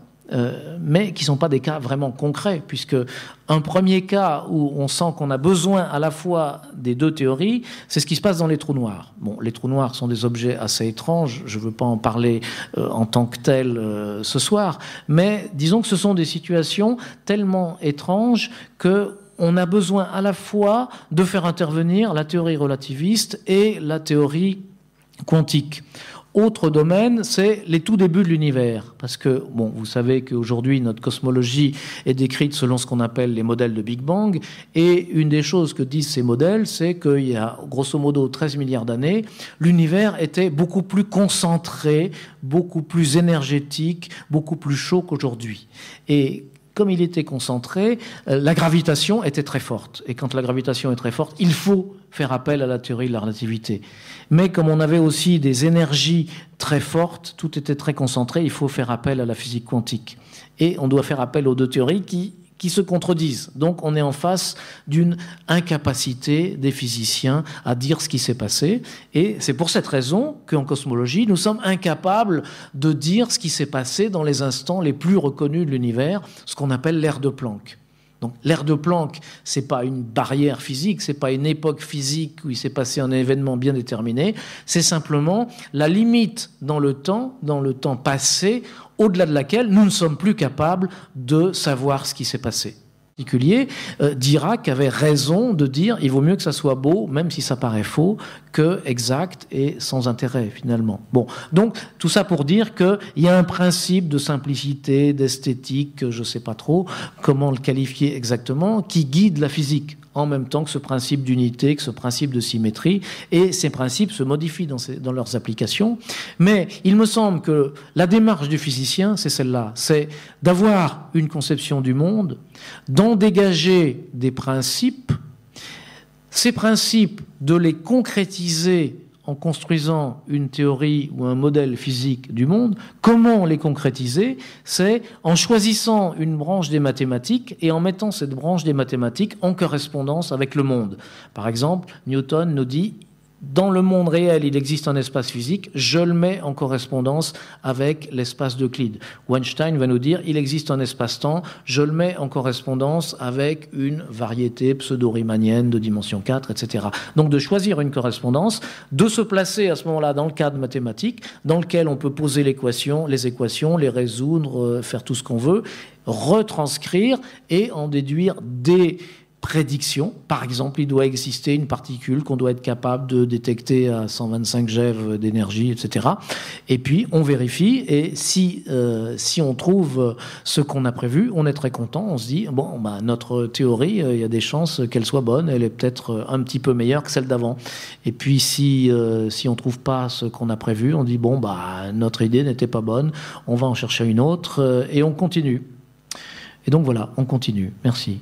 S1: mais qui ne sont pas des cas vraiment concrets, puisque un premier cas où on sent qu'on a besoin à la fois des deux théories, c'est ce qui se passe dans les trous noirs. Bon, les trous noirs sont des objets assez étranges, je ne veux pas en parler en tant que tel ce soir, mais disons que ce sont des situations tellement étranges qu'on a besoin à la fois de faire intervenir la théorie relativiste et la théorie quantique. Autre domaine, c'est les tout débuts de l'univers. Parce que, bon, vous savez qu'aujourd'hui, notre cosmologie est décrite selon ce qu'on appelle les modèles de Big Bang. Et une des choses que disent ces modèles, c'est qu'il y a, grosso modo, 13 milliards d'années, l'univers était beaucoup plus concentré, beaucoup plus énergétique, beaucoup plus chaud qu'aujourd'hui. Et comme il était concentré, la gravitation était très forte. Et quand la gravitation est très forte, il faut faire appel à la théorie de la relativité. Mais comme on avait aussi des énergies très fortes, tout était très concentré, il faut faire appel à la physique quantique. Et on doit faire appel aux deux théories qui se contredisent. Donc on est en face d'une incapacité des physiciens à dire ce qui s'est passé. Et c'est pour cette raison qu'en cosmologie, nous sommes incapables de dire ce qui s'est passé dans les instants les plus reconnus de l'univers, ce qu'on appelle l'ère de Planck. Donc l'ère de Planck, c'est pas une barrière physique, c'est pas une époque physique où il s'est passé un événement bien déterminé, c'est simplement la limite dans le temps passé, au-delà de laquelle nous ne sommes plus capables de savoir ce qui s'est passé. En particulier, Dirac avait raison de dire il vaut mieux que ça soit beau, même si ça paraît faux, que exact et sans intérêt finalement. Bon, donc tout ça pour dire qu'il y a un principe de simplicité, d'esthétique, je ne sais pas trop comment le qualifier exactement, qui guide la physique, en même temps que ce principe d'unité, que ce principe de symétrie, et ces principes se modifient dans leurs applications. Mais il me semble que la démarche du physicien, c'est celle-là, c'est d'avoir une conception du monde, d'en dégager des principes, ces principes de les concrétiser en construisant une théorie ou un modèle physique du monde. Comment les concrétiser? C'est en choisissant une branche des mathématiques et en mettant cette branche des mathématiques en correspondance avec le monde. Par exemple, Newton nous dit dans le monde réel, il existe un espace physique, je le mets en correspondance avec l'espace d'Euclide. Einstein va nous dire, il existe un espace-temps, je le mets en correspondance avec une variété pseudo-riemannienne de dimension 4, etc. Donc de choisir une correspondance, de se placer à ce moment-là dans le cadre mathématique, dans lequel on peut poser les équations, les résoudre, faire tout ce qu'on veut, retranscrire et en déduire des prédiction. Par exemple, il doit exister une particule qu'on doit être capable de détecter à 125 GeV d'énergie, etc. Et puis, on vérifie, et si on trouve ce qu'on a prévu, on est très content, on se dit, bon, bah, notre théorie, il y a des chances qu'elle soit bonne, elle est peut-être un petit peu meilleure que celle d'avant. Et puis, si on trouve pas ce qu'on a prévu, on dit, bon, bah, notre idée n'était pas bonne, on va en chercher une autre, et on continue. Et donc voilà, on continue. Merci.